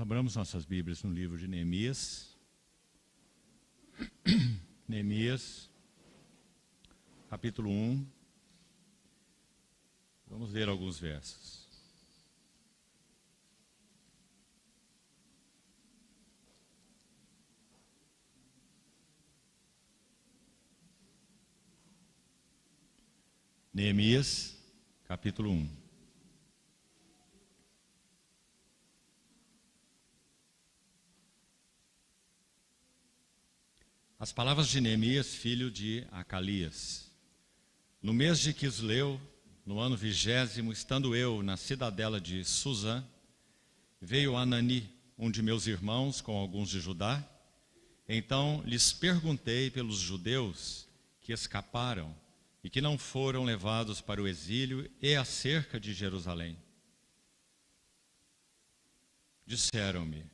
Abramos nossas Bíblias no livro de Neemias. Neemias, capítulo 1. Vamos ler alguns versos. Neemias, capítulo 1. As palavras de Neemias, filho de Acalias. No mês de Quisleu, no ano 20º, estando eu na cidadela de Suzã, veio Anani, um de meus irmãos, com alguns de Judá. Então lhes perguntei pelos judeus que escaparam e que não foram levados para o exílio e acerca de Jerusalém. Disseram-me: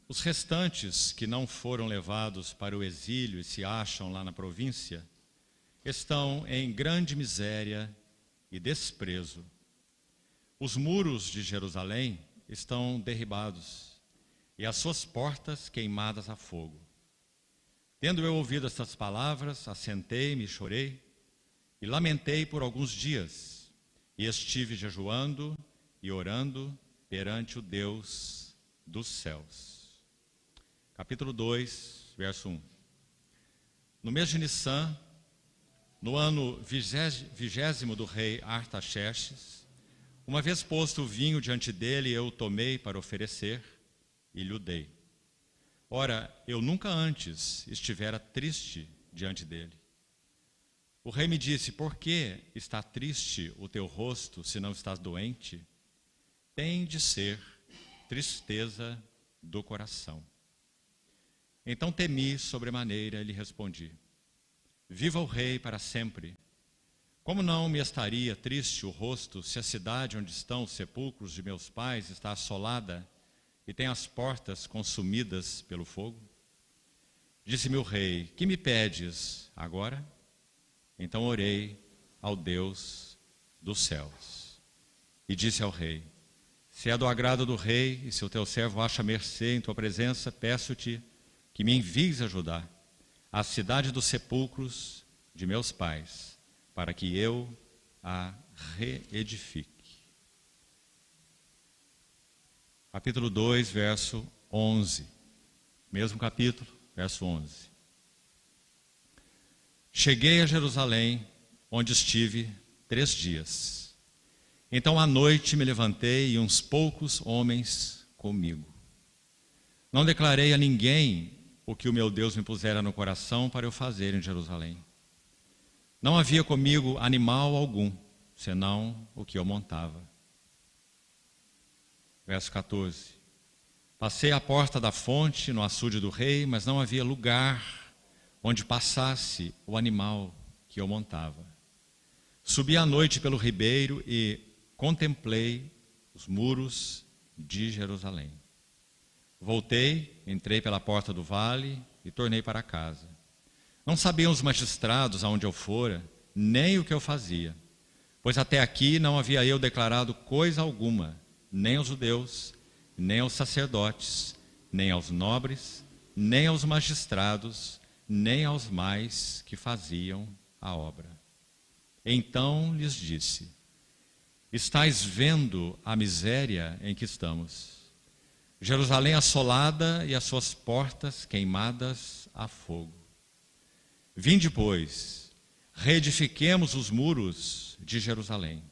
os restantes que não foram levados para o exílio e se acham lá na província, estão em grande miséria e desprezo. Os muros de Jerusalém estão derribados e as suas portas queimadas a fogo. Tendo eu ouvido estas palavras, assentei-me e chorei, e lamentei por alguns dias, e estive jejuando e orando perante o Deus dos céus. Capítulo 2, verso 1. No mês de Nissan, no ano 20º do rei Artaxerxes, uma vez posto o vinho diante dele, eu o tomei para oferecer e lhe o dei. Ora, eu nunca antes estivera triste diante dele. O rei me disse: por que está triste o teu rosto, se não estás doente? Tem de ser tristeza do coração. Então temi sobremaneira e lhe respondi: viva o rei para sempre. Como não me estaria triste o rosto, se a cidade onde estão os sepulcros de meus pais está assolada e tem as portas consumidas pelo fogo? Disse-me o rei: que me pedes agora? Então orei ao Deus dos céus e disse ao rei: se é do agrado do rei e se o teu servo acha mercê em tua presença, peço-te que me envies a Judá, a cidade dos sepulcros de meus pais, para que eu a reedifique. Capítulo 2, verso 11. Mesmo capítulo, verso 11. Cheguei a Jerusalém, onde estive 3 dias. Então à noite me levantei e uns poucos homens comigo. Não declarei a ninguém o que o meu Deus me pusera no coração para eu fazer em Jerusalém. Não havia comigo animal algum, senão o que eu montava. Verso 14. Passei à porta da fonte, no açude do rei, mas não havia lugar onde passasse o animal que eu montava. Subi à noite pelo ribeiro e contemplei os muros de Jerusalém. Voltei, entrei pela porta do vale e tornei para casa. Não sabiam os magistrados aonde eu fora, nem o que eu fazia, pois até aqui não havia eu declarado coisa alguma, nem aos judeus, nem aos sacerdotes, nem aos nobres, nem aos magistrados, nem aos mais que faziam a obra. Então lhes disse: estais vendo a miséria em que estamos. Jerusalém assolada e as suas portas queimadas a fogo. Vinde, pois, reedifiquemos os muros de Jerusalém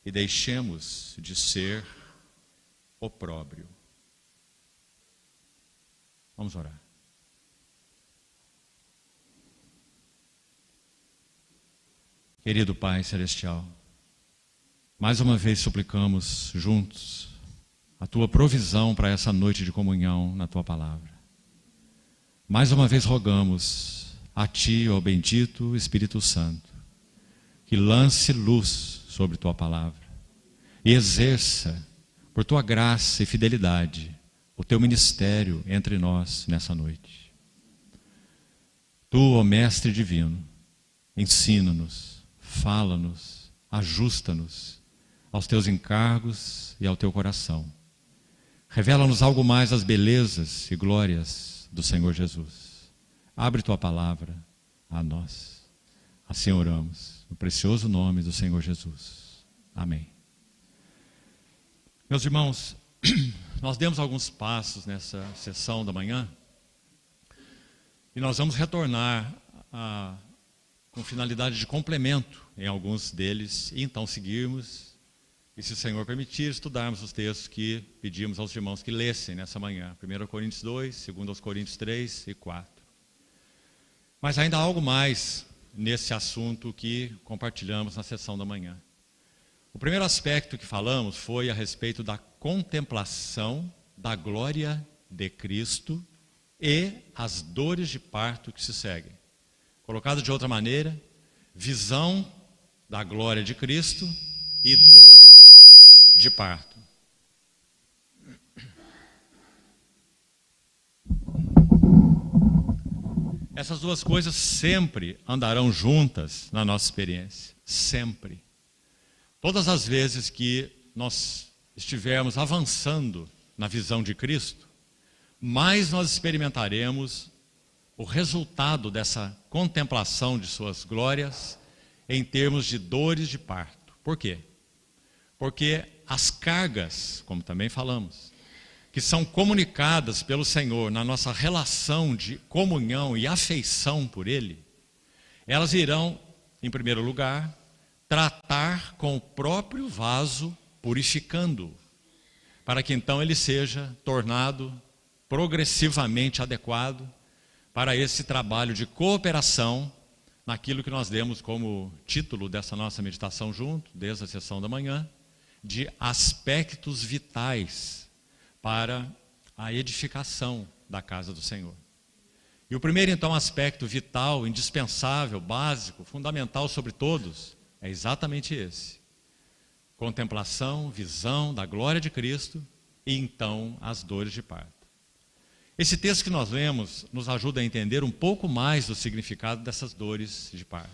e deixemos de ser opróbrio. Vamos orar. Querido Pai Celestial, mais uma vez suplicamos juntos a Tua provisão para essa noite de comunhão na Tua Palavra. Mais uma vez rogamos a Ti, ó bendito Espírito Santo, que lance luz sobre Tua Palavra e exerça, por Tua graça e fidelidade, o Teu ministério entre nós nessa noite. Tu, ó Mestre Divino, ensina-nos, fala-nos, ajusta-nos aos Teus encargos e ao Teu coração. Revela-nos algo mais das belezas e glórias do Senhor Jesus. Abre tua palavra a nós. Assim oramos, no precioso nome do Senhor Jesus. Amém. Meus irmãos, nós demos alguns passos nessa sessão da manhã e nós vamos retornar com finalidade de complemento em alguns deles e então seguirmos e, se o Senhor permitir, estudarmos os textos que pedimos aos irmãos que lessem nessa manhã. 1 Coríntios 2, 2 Coríntios 3 e 4. Mas ainda há algo mais nesse assunto que compartilhamos na sessão da manhã. O primeiro aspecto que falamos foi a respeito da contemplação da glória de Cristo e as dores de parto que se seguem. Colocado de outra maneira, visão da glória de Cristo e dores de parto. Essas duas coisas sempre andarão juntas na nossa experiência. Sempre. Todas as vezes que nós estivermos avançando na visão de Cristo, mais nós experimentaremos o resultado dessa contemplação de suas glórias em termos de dores de parto. Por quê? Porque as cargas, como também falamos, que são comunicadas pelo Senhor na nossa relação de comunhão e afeição por Ele, elas irão, em primeiro lugar, tratar com o próprio vaso, purificando-o, para que então ele seja tornado progressivamente adequado para esse trabalho de cooperação naquilo que nós demos como título dessa nossa meditação junto, desde a sessão da manhã, de aspectos vitais para a edificação da casa do Senhor. E o primeiro, então, aspecto vital, indispensável, básico, fundamental sobre todos, é exatamente esse. Contemplação, visão da glória de Cristo e, então, as dores de parto. Esse texto que nós lemos nos ajuda a entender um pouco mais do significado dessas dores de parto.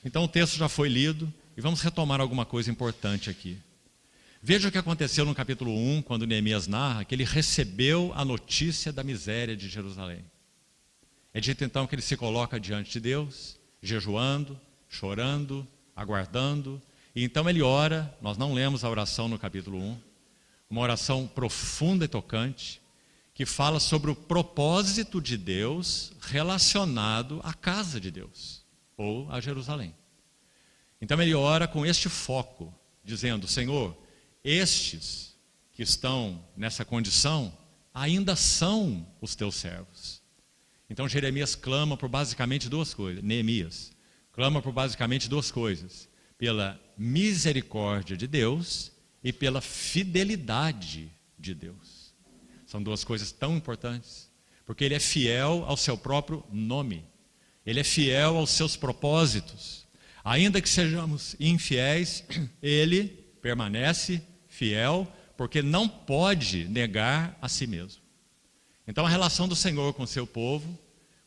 Então, o texto já foi lido e vamos retomar alguma coisa importante aqui. Veja o que aconteceu no capítulo 1, quando Neemias narra que ele recebeu a notícia da miséria de Jerusalém. É dito então que ele se coloca diante de Deus, jejuando, chorando, aguardando, e então ele ora. Nós não lemos a oração no capítulo 1, uma oração profunda e tocante, que fala sobre o propósito de Deus relacionado à casa de Deus, ou a Jerusalém. Então ele ora com este foco, dizendo: Senhor, estes que estão nessa condição ainda são os teus servos. Então Jeremias clama por basicamente duas coisas. Neemias clama por basicamente duas coisas: pela misericórdia de Deus e pela fidelidade de Deus. São duas coisas tão importantes, porque ele é fiel ao seu próprio nome, ele é fiel aos seus propósitos. Ainda que sejamos infiéis, ele permanece fiel, porque não pode negar a si mesmo. Então a relação do Senhor com o seu povo,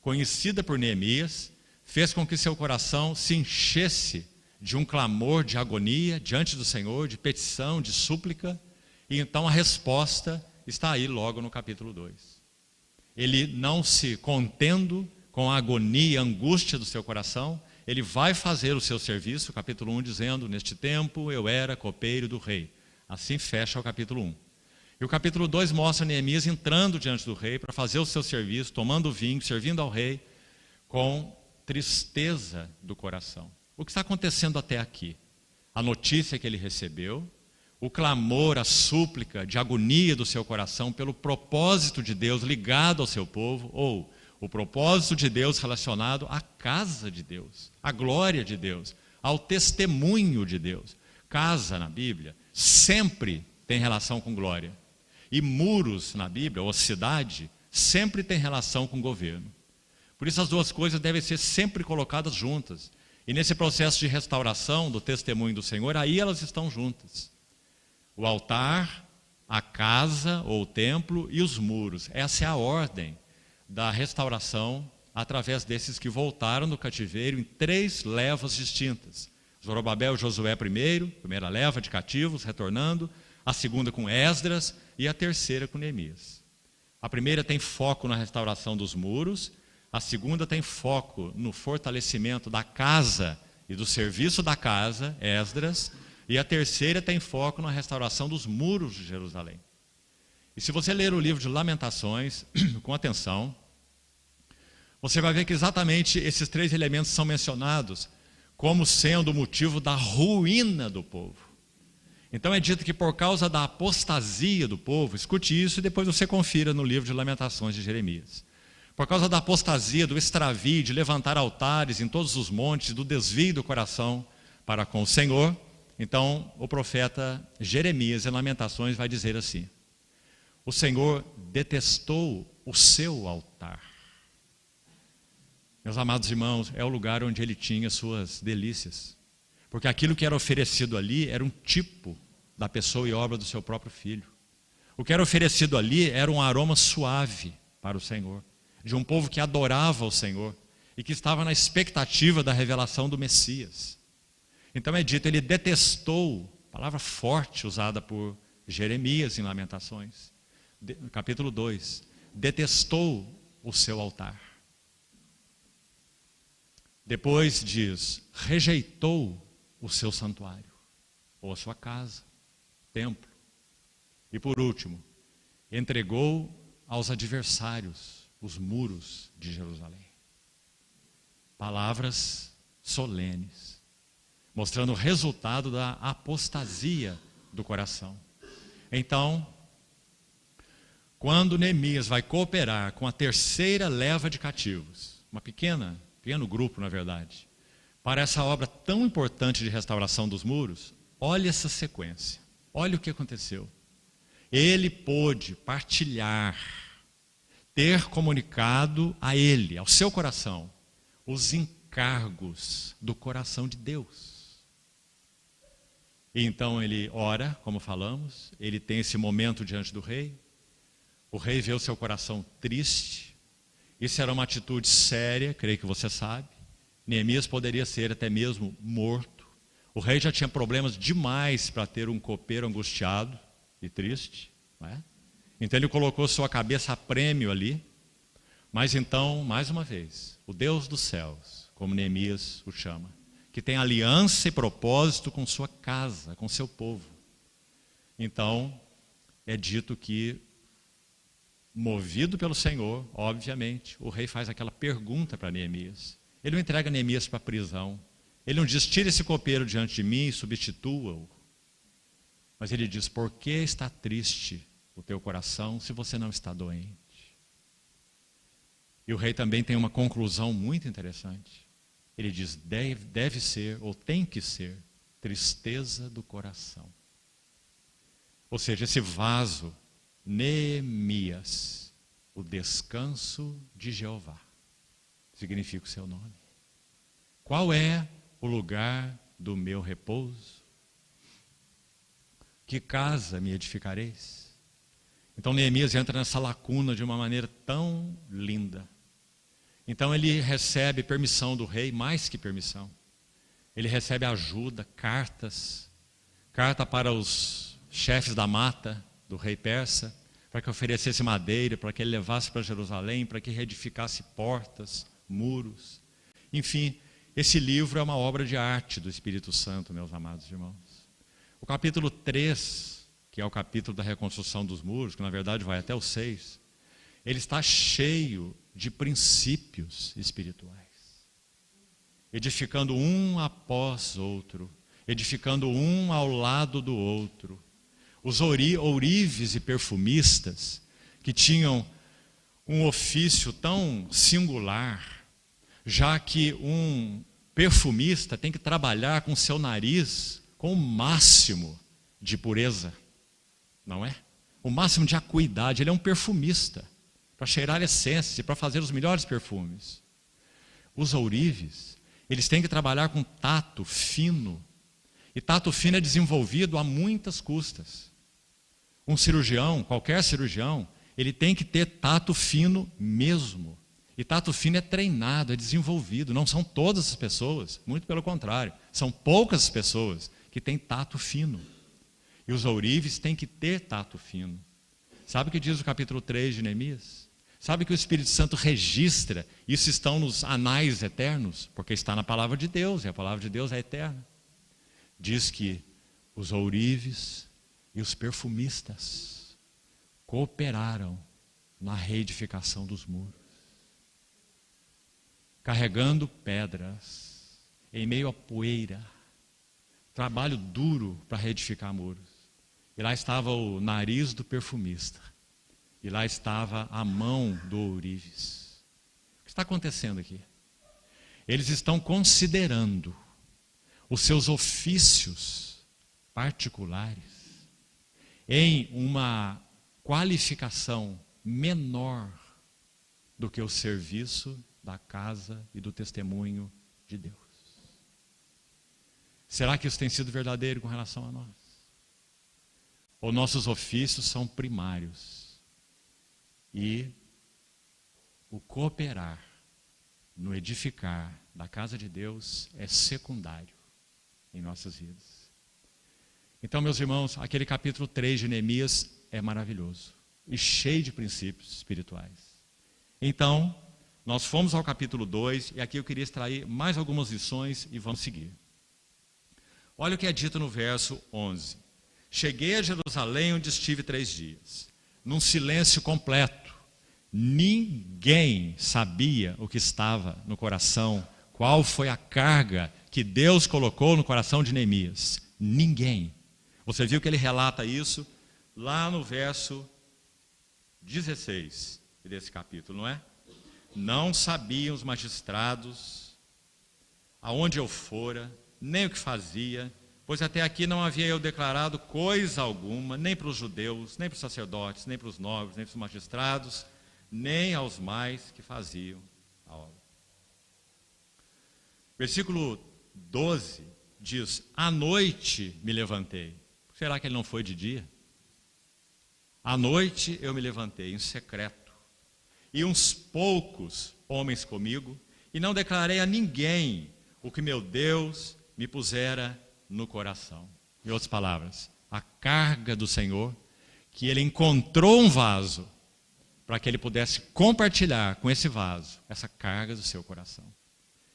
conhecida por Neemias, fez com que seu coração se enchesse de um clamor de agonia diante do Senhor, de petição, de súplica, e então a resposta está aí logo no capítulo 2. Ele, não se contendo com a agonia e a angústia do seu coração, ele vai fazer o seu serviço, capítulo 1, dizendo: neste tempo eu era copeiro do rei. Assim fecha o capítulo 1. E o capítulo 2 mostra Neemias entrando diante do rei para fazer o seu serviço, tomando vinho, servindo ao rei, com tristeza do coração. O que está acontecendo até aqui? A notícia que ele recebeu, o clamor, a súplica de agonia do seu coração pelo propósito de Deus ligado ao seu povo, ou o propósito de Deus relacionado à casa de Deus, à glória de Deus, ao testemunho de Deus. Casa na Bíblia sempre tem relação com glória. E muros na Bíblia, ou cidade, sempre tem relação com governo. Por isso as duas coisas devem ser sempre colocadas juntas. E nesse processo de restauração do testemunho do Senhor, aí elas estão juntas. O altar, a casa ou o templo e os muros. Essa é a ordem da restauração através desses que voltaram do cativeiro em 3 levas distintas. Zorobabel e Josué primeira leva de cativos retornando, a segunda com Esdras e a terceira com Neemias. A primeira tem foco na restauração dos muros, a segunda tem foco no fortalecimento da casa e do serviço da casa, Esdras, e a terceira tem foco na restauração dos muros de Jerusalém. E se você ler o livro de Lamentações com atenção, você vai ver que exatamente esses três elementos são mencionados como sendo o motivo da ruína do povo. Então é dito que por causa da apostasia do povo, escute isso e depois você confira no livro de Lamentações de Jeremias. Por causa da apostasia, do extravio, de levantar altares em todos os montes, do desvio do coração para com o Senhor, então o profeta Jeremias em Lamentações vai dizer assim: o Senhor detestou o seu altar. Meus amados irmãos, é o lugar onde ele tinha suas delícias. Porque aquilo que era oferecido ali era um tipo da pessoa e obra do seu próprio filho. O que era oferecido ali era um aroma suave para o Senhor, de um povo que adorava o Senhor e que estava na expectativa da revelação do Messias. Então é dito, ele detestou, palavra forte usada por Jeremias em Lamentações, capítulo 2, detestou o seu altar. Depois diz, rejeitou o seu santuário, ou a sua casa, templo. E por último, entregou aos adversários os muros de Jerusalém. Palavras solenes, mostrando o resultado da apostasia do coração. Então, quando Neemias vai cooperar com a terceira leva de cativos, uma pequeno grupo, na verdade, para essa obra tão importante de restauração dos muros, olha essa sequência, olha o que aconteceu. Ele pôde partilhar, ter comunicado a ele, ao seu coração, os encargos do coração de Deus. E então ele ora, como falamos, ele tem esse momento diante do rei, o rei vê o seu coração triste, isso era uma atitude séria, creio que você sabe. Neemias poderia ser até mesmo morto. O rei já tinha problemas demais para ter um copeiro angustiado e triste, não é? Então ele colocou sua cabeça a prêmio ali. Mas então, mais uma vez, o Deus dos céus, como Neemias o chama, que tem aliança e propósito com sua casa, com seu povo. Então, é dito que, movido pelo Senhor, obviamente, o rei faz aquela pergunta para Neemias. Ele não entrega Neemias para a prisão. Ele não diz, tira esse copeiro diante de mim e substitua-o. Mas ele diz, por que está triste o teu coração se você não está doente? E o rei também tem uma conclusão muito interessante. Ele diz, deve ser, ou tem que ser, tristeza do coração. Ou seja, esse vaso, Neemias, o descanso de Jeová, significa o seu nome. Qual é o lugar do meu repouso? Que casa me edificareis? Então Neemias entra nessa lacuna de uma maneira tão linda. Então ele recebe permissão do rei, mais que permissão. Ele recebe ajuda, carta para os chefes da mata do rei persa, para que oferecesse madeira, para que ele levasse para Jerusalém, para que reedificasse portas, muros. Enfim, esse livro é uma obra de arte do Espírito Santo, meus amados irmãos. O capítulo 3, que é o capítulo da reconstrução dos muros, que na verdade vai até o 6, ele está cheio de princípios espirituais, edificando um após outro, edificando um ao lado do outro. Os ourives e perfumistas, que tinham um ofício tão singular, já que um perfumista tem que trabalhar com seu nariz com o máximo de pureza, não é? O máximo de acuidade. Ele é um perfumista, para cheirar essências e para fazer os melhores perfumes. Os ourives, eles têm que trabalhar com tato fino, e tato fino é desenvolvido a muitas custas. Um cirurgião, qualquer cirurgião, ele tem que ter tato fino mesmo. E tato fino é treinado, é desenvolvido. Não são todas as pessoas, muito pelo contrário. São poucas as pessoas que têm tato fino. E os ourives têm que ter tato fino. Sabe o que diz o capítulo 3 de Neemias? Sabe que o Espírito Santo registra, isso estão nos anais eternos, porque está na palavra de Deus, e a palavra de Deus é eterna. Diz que os ourives e os perfumistas cooperaram na reedificação dos muros, carregando pedras em meio à poeira, trabalho duro para reedificar muros. E lá estava o nariz do perfumista, e lá estava a mão do ourives. O que está acontecendo aqui? Eles estão considerando os seus ofícios particulares em uma qualificação menor do que o serviço da casa e do testemunho de Deus. Será que isso tem sido verdadeiro com relação a nós? Ou nossos ofícios são primários e o cooperar no edificar da casa de Deus é secundário em nossas vidas? Então, meus irmãos, aquele capítulo 3 de Neemias é maravilhoso e cheio de princípios espirituais. Então, nós fomos ao capítulo 2 e aqui eu queria extrair mais algumas lições e vamos seguir. Olha o que é dito no verso 11. Cheguei a Jerusalém, onde estive 3 dias, num silêncio completo. Ninguém sabia o que estava no coração, qual foi a carga que Deus colocou no coração de Neemias. Ninguém. Você viu que ele relata isso lá no verso 16 desse capítulo, não é? Não sabiam os magistrados aonde eu fora, nem o que fazia, pois até aqui não havia eu declarado coisa alguma, nem para os judeus, nem para os sacerdotes, nem para os nobres, nem para os magistrados, nem aos mais que faziam a obra. Versículo 12 diz: à noite me levantei. Será que ele não foi de dia? À noite eu me levantei em secreto, e uns poucos homens comigo, e não declarei a ninguém o que meu Deus me pusera no coração. Em outras palavras, a carga do Senhor, que ele encontrou um vaso, para que ele pudesse compartilhar com esse vaso, essa carga do seu coração.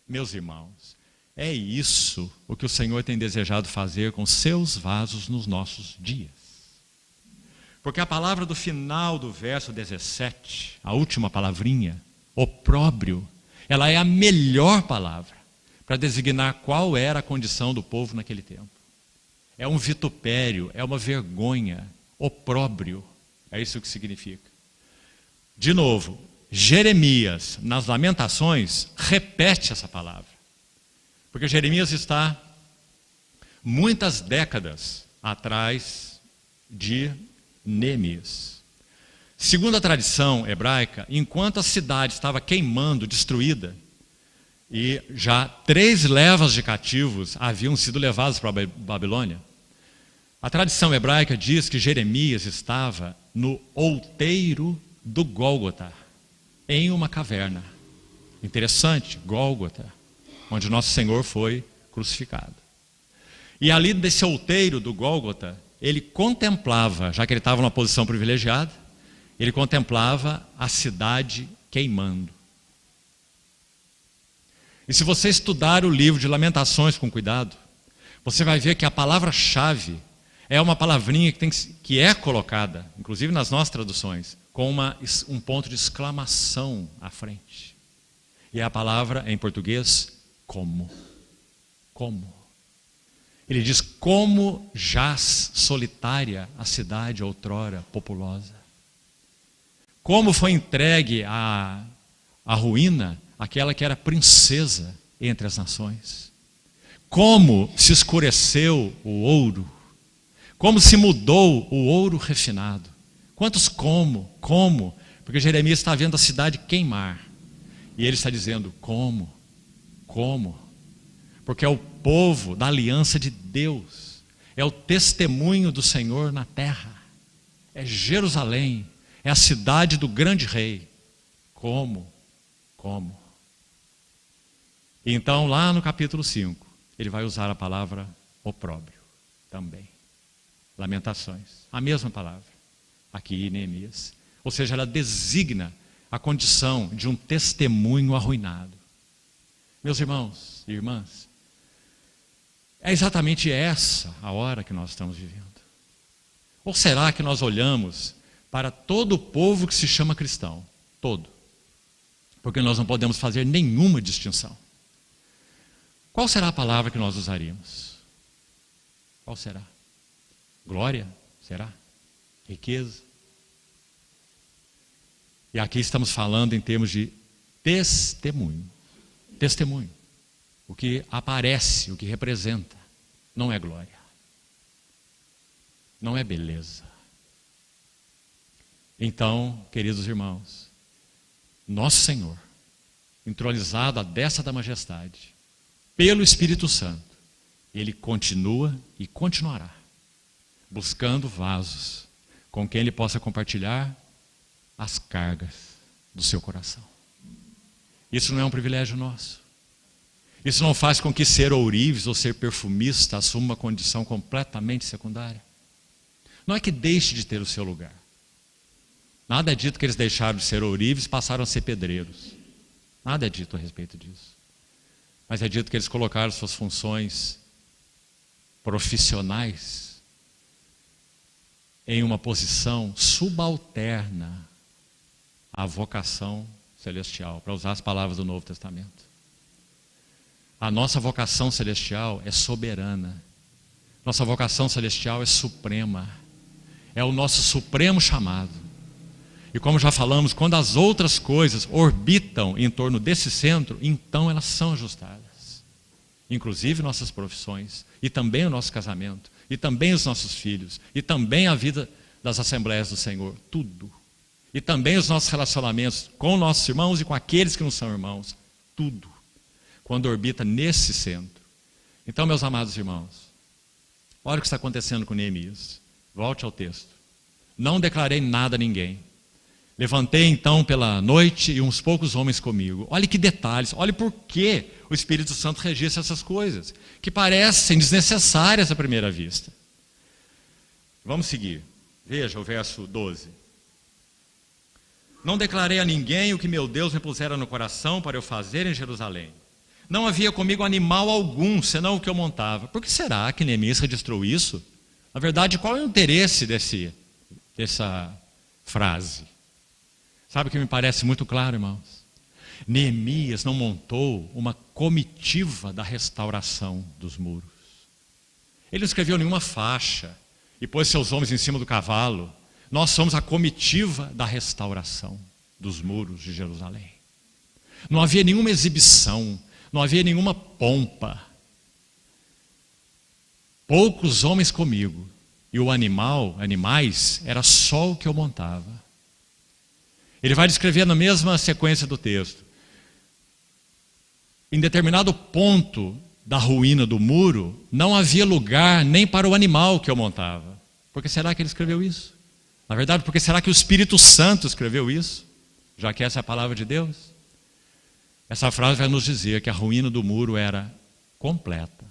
Meus irmãos, é isso o que o Senhor tem desejado fazer com seus vasos nos nossos dias. Porque a palavra do final do verso 17, a última palavrinha, opróbrio, ela é a melhor palavra para designar qual era a condição do povo naquele tempo. É um vitupério, é uma vergonha, opróbrio, é isso que significa. De novo, Jeremias, nas Lamentações, repete essa palavra. Porque Jeremias está muitas décadas atrás de Neemias. Segundo a tradição hebraica, enquanto a cidade estava queimando, destruída, e já 3 levas de cativos haviam sido levados para a Babilônia, a tradição hebraica diz que Jeremias estava no outeiro do Gólgota, em uma caverna. Interessante, Gólgota, onde nosso Senhor foi crucificado. E ali desse outeiro do Gólgota, ele contemplava, já que ele estava numa posição privilegiada, ele contemplava a cidade queimando. E se você estudar o livro de Lamentações com cuidado, você vai ver que a palavra-chave é uma palavrinha que é colocada, inclusive nas nossas traduções, com um ponto de exclamação à frente. E é a palavra, em português, como. Como. Ele diz: como jaz solitária a cidade outrora populosa. Como foi entregue à ruína aquela que era princesa entre as nações. Como se escureceu o ouro. Como se mudou o ouro refinado. Quantos como? Como? Porque Jeremias está vendo a cidade queimar. E ele está dizendo: como? Como? Porque é o povo da aliança de Deus. É o testemunho do Senhor na terra. É Jerusalém. É a cidade do grande rei. Como? Como? Então, lá no capítulo 5, ele vai usar a palavra opróbrio também. Lamentações. A mesma palavra aqui em Neemias. Ou seja, ela designa a condição de um testemunho arruinado. Meus irmãos e irmãs, é exatamente essa a hora que nós estamos vivendo. Ou será que nós olhamos para todo o povo que se chama cristão? Todo. Porque nós não podemos fazer nenhuma distinção. Qual será a palavra que nós usaríamos? Qual será? Glória? Será? Riqueza? E aqui estamos falando em termos de testemunho. Testemunho. O que aparece, o que representa, não é glória. Não é beleza. Então, queridos irmãos, nosso Senhor, entronizado à destra da majestade, pelo Espírito Santo, Ele continua e continuará buscando vasos com quem Ele possa compartilhar as cargas do seu coração. Isso não é um privilégio nosso. Isso não faz com que ser ourives ou ser perfumista assuma uma condição completamente secundária. Não é que deixe de ter o seu lugar. Nada é dito que eles deixaram de ser ourives e passaram a ser pedreiros. Nada é dito a respeito disso. Mas é dito que eles colocaram suas funções profissionais em uma posição subalterna à vocação celestial, para usar as palavras do Novo Testamento. A nossa vocação celestial é soberana. Nossa vocação celestial é suprema. É o nosso supremo chamado. E como já falamos, quando as outras coisas orbitam em torno desse centro, então elas são ajustadas. Inclusive nossas profissões, e também o nosso casamento, e também os nossos filhos, e também a vida das Assembleias do Senhor, tudo. E também os nossos relacionamentos com nossos irmãos e com aqueles que não são irmãos, tudo. Quando orbita nesse centro. Então, meus amados irmãos, olha o que está acontecendo com Neemias. Volte ao texto. Não declarei nada a ninguém. Levantei então pela noite e uns poucos homens comigo. Olhe que detalhes, olhe por que o Espírito Santo registra essas coisas, que parecem desnecessárias à primeira vista. Vamos seguir. Veja o verso 12. Não declarei a ninguém o que meu Deus me pusera no coração para eu fazer em Jerusalém. Não havia comigo animal algum, senão o que eu montava. Por que será que Neemias registrou isso? Na verdade, qual é o interesse dessa frase? Sabe o que me parece muito claro, irmãos? Neemias não montou uma comitiva da restauração dos muros. Ele não escreveu nenhuma faixa e pôs seus homens em cima do cavalo. Nós somos a comitiva da restauração dos muros de Jerusalém. Não havia nenhuma exibição, não havia nenhuma pompa. Poucos homens comigo, e o animais, era só o que eu montava. Ele vai descrever na mesma sequência do texto. Em determinado ponto da ruína do muro, não havia lugar nem para o animal que eu montava. Por que será que ele escreveu isso? Na verdade, porque será que o Espírito Santo escreveu isso? Já que essa é a palavra de Deus. Essa frase vai nos dizer que a ruína do muro era completa,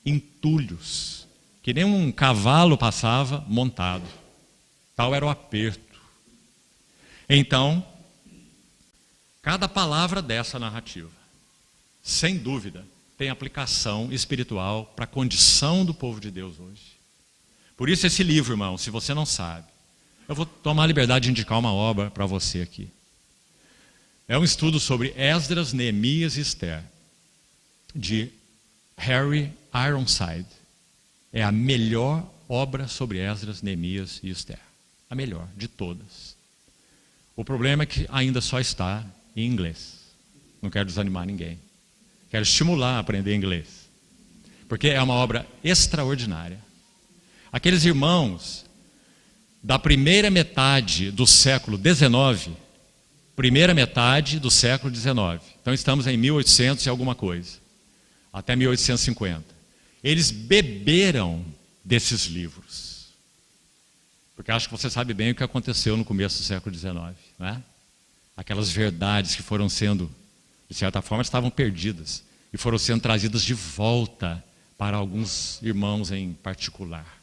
entulhos, que nem um cavalo passava montado. Tal era o aperto. Então, cada palavra dessa narrativa, sem dúvida, tem aplicação espiritual para a condição do povo de Deus hoje. Por isso esse livro, irmão, se você não sabe, eu vou tomar a liberdade de indicar uma obra para você aqui. É um estudo sobre Esdras, Neemias e Esther, de Harry Ironside. É a melhor obra sobre Esdras, Neemias e Esther. A melhor de todas. O problema é que ainda só está em inglês. Não quero desanimar ninguém. Quero estimular a aprender inglês. Porque é uma obra extraordinária. Aqueles irmãos da primeira metade do século XIX, primeira metade do século XIX, então estamos em 1800 e alguma coisa, até 1850. Eles beberam desses livros. Porque acho que você sabe bem o que aconteceu no começo do século XIX, não é? Aquelas verdades que foram sendo, de certa forma, estavam perdidas e foram sendo trazidas de volta para alguns irmãos em particular.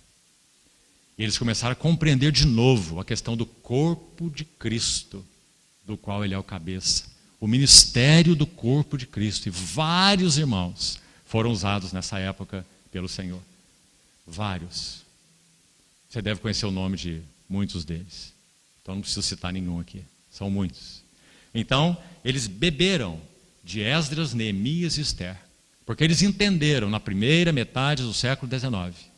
E eles começaram a compreender de novo a questão do corpo de Cristo, do qual ele é o cabeça. O ministério do corpo de Cristo. E vários irmãos foram usados nessa época pelo Senhor. Vários. Você deve conhecer o nome de muitos deles. Então não preciso citar nenhum aqui. São muitos. Então, eles beberam de Esdras, Neemias e Ester. Porque eles entenderam na primeira metade do século XIX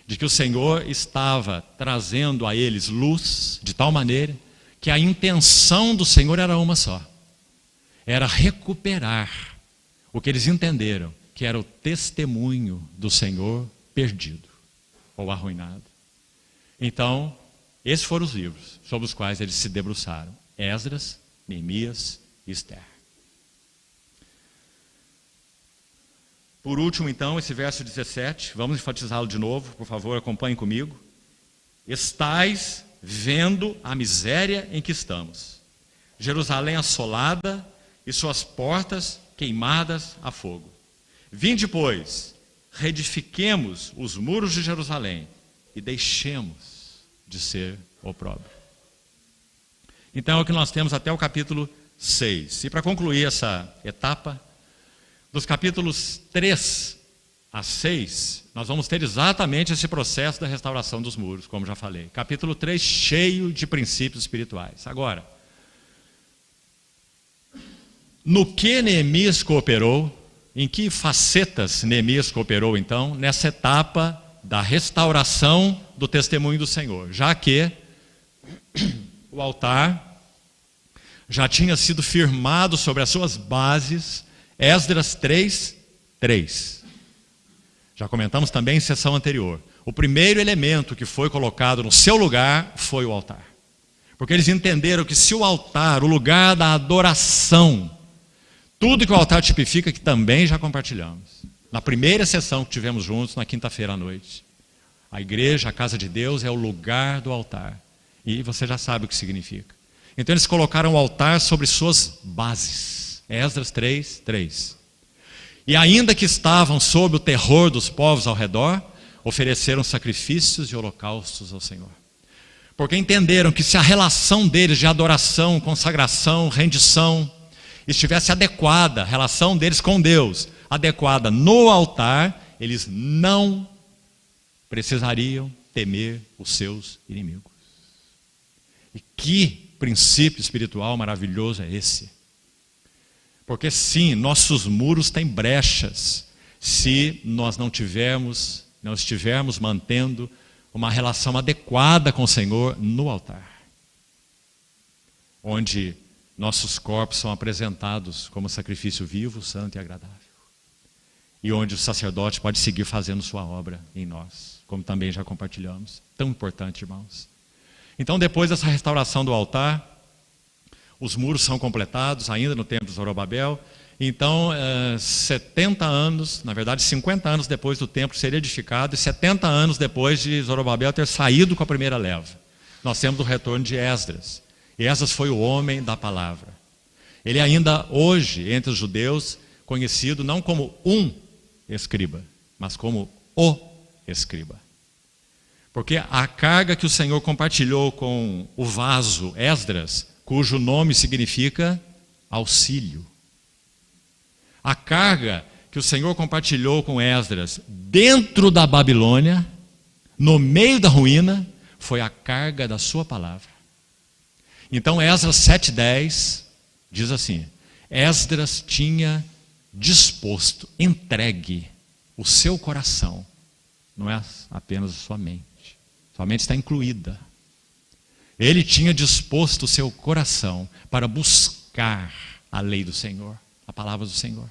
de que o Senhor estava trazendo a eles luz de tal maneira que a intenção do Senhor era uma só. Era recuperar o que eles entenderam, que era o testemunho do Senhor perdido ou arruinado. Então, esses foram os livros sobre os quais eles se debruçaram: Esdras, Neemias e Ester. Por último, então, esse verso 17, vamos enfatizá-lo de novo, por favor, acompanhem comigo. Estais vendo a miséria em que estamos, Jerusalém assolada e suas portas queimadas a fogo. Vinde, pois, reedifiquemos os muros de Jerusalém e deixemos de ser opróbrio. Então é o que nós temos até o capítulo 6. E para concluir essa etapa, dos capítulos 3 a 6, nós vamos ter exatamente esse processo da restauração dos muros, como já falei. Capítulo 3, cheio de princípios espirituais. Agora, no que Neemias cooperou, em que facetas Neemias cooperou então, nessa etapa da restauração do testemunho do Senhor, já que o altar já tinha sido firmado sobre as suas bases, Esdras 3:3. Já comentamos também em sessão anterior. O primeiro elemento que foi colocado no seu lugar foi o altar. Porque eles entenderam que se o altar, o lugar da adoração, tudo que o altar tipifica, que também já compartilhamos. Na primeira sessão que tivemos juntos, na quinta-feira à noite. A igreja, a casa de Deus, é o lugar do altar. E você já sabe o que significa. Então eles colocaram o altar sobre suas bases. Esdras 3:3. E ainda que estavam sob o terror dos povos ao redor, ofereceram sacrifícios e holocaustos ao Senhor. Porque entenderam que se a relação deles de adoração, consagração, rendição estivesse adequada, a relação deles com Deus adequada no altar, eles não precisariam temer os seus inimigos. E que princípio espiritual maravilhoso é esse? Porque sim, nossos muros têm brechas se nós não estivermos mantendo uma relação adequada com o Senhor no altar, onde nossos corpos são apresentados como sacrifício vivo, santo e agradável, e onde o sacerdote pode seguir fazendo sua obra em nós, como também já compartilhamos. Tão importante, irmãos. Então, depois dessa restauração do altar, os muros são completados ainda no tempo de Zorobabel. Então, 70 anos, na verdade 50 anos depois do templo ser edificado, e 70 anos depois de Zorobabel ter saído com a primeira leva, nós temos o retorno de Esdras. E Esdras foi o homem da palavra. Ele ainda hoje, entre os judeus, conhecido não como um escriba, mas como o escriba. Porque a carga que o Senhor compartilhou com o vaso Esdras, cujo nome significa auxílio. A carga que o Senhor compartilhou com Esdras dentro da Babilônia, no meio da ruína, foi a carga da sua palavra. Então Esdras 7:10 diz assim: Esdras tinha disposto, entregue o seu coração, não é apenas a sua mente. Sua mente está incluída. Ele tinha disposto o seu coração para buscar a lei do Senhor, a palavra do Senhor,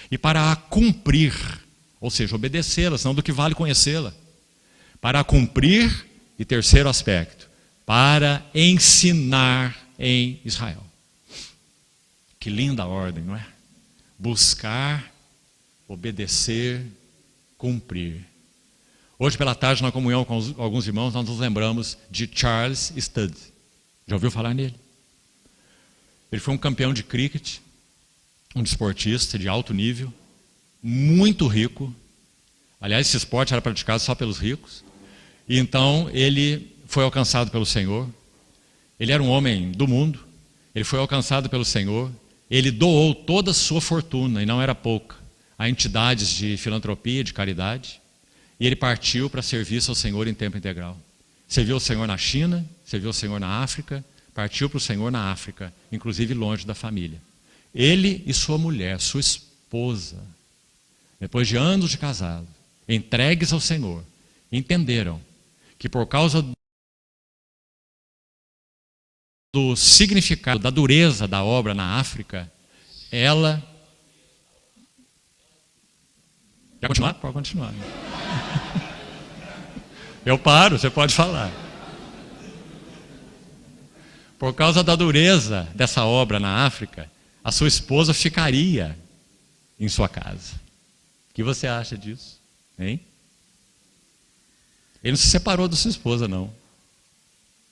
e para a cumprir, ou seja, obedecê-la, senão do que vale conhecê-la. Para a cumprir, e terceiro aspecto, para ensinar em Israel. Que linda ordem, não é? Buscar, obedecer, cumprir. Hoje pela tarde, na comunhão com alguns irmãos, nós nos lembramos de Charles Studd. Já ouviu falar nele? Ele foi um campeão de cricket, um desportista de alto nível, muito rico. Aliás, esse esporte era praticado só pelos ricos. E então ele foi alcançado pelo Senhor. Ele era um homem do mundo. Ele foi alcançado pelo Senhor. Ele doou toda a sua fortuna, e não era pouca, a entidades de filantropia, de caridade. E ele partiu para serviço ao Senhor em tempo integral. Serviu ao Senhor na China, serviu ao Senhor na África, partiu para o Senhor na África, inclusive longe da família. Ele e sua mulher, sua esposa, depois de anos de casado, entregues ao Senhor, entenderam que por causa do significado, da dureza da obra na África, ela... Quer continuar? Pode continuar. Eu paro, você pode falar. Por causa da dureza dessa obra na África, a sua esposa ficaria em sua casa. O que você acha disso? Hein? Ele não se separou da sua esposa, não.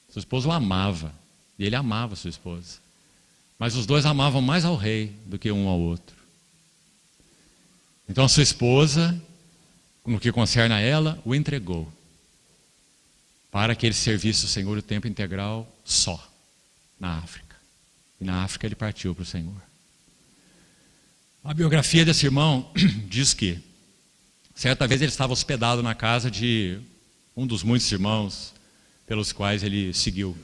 Sua esposa o amava. E ele amava sua esposa. Mas os dois amavam mais ao rei do que um ao outro. Então a sua esposa, no que concerne a ela, o entregou para que ele servisse o Senhor o tempo integral só na África. E na África ele partiu para o Senhor. A biografia desse irmão diz que certa vez ele estava hospedado na casa de um dos muitos irmãos pelos quais ele seguiu,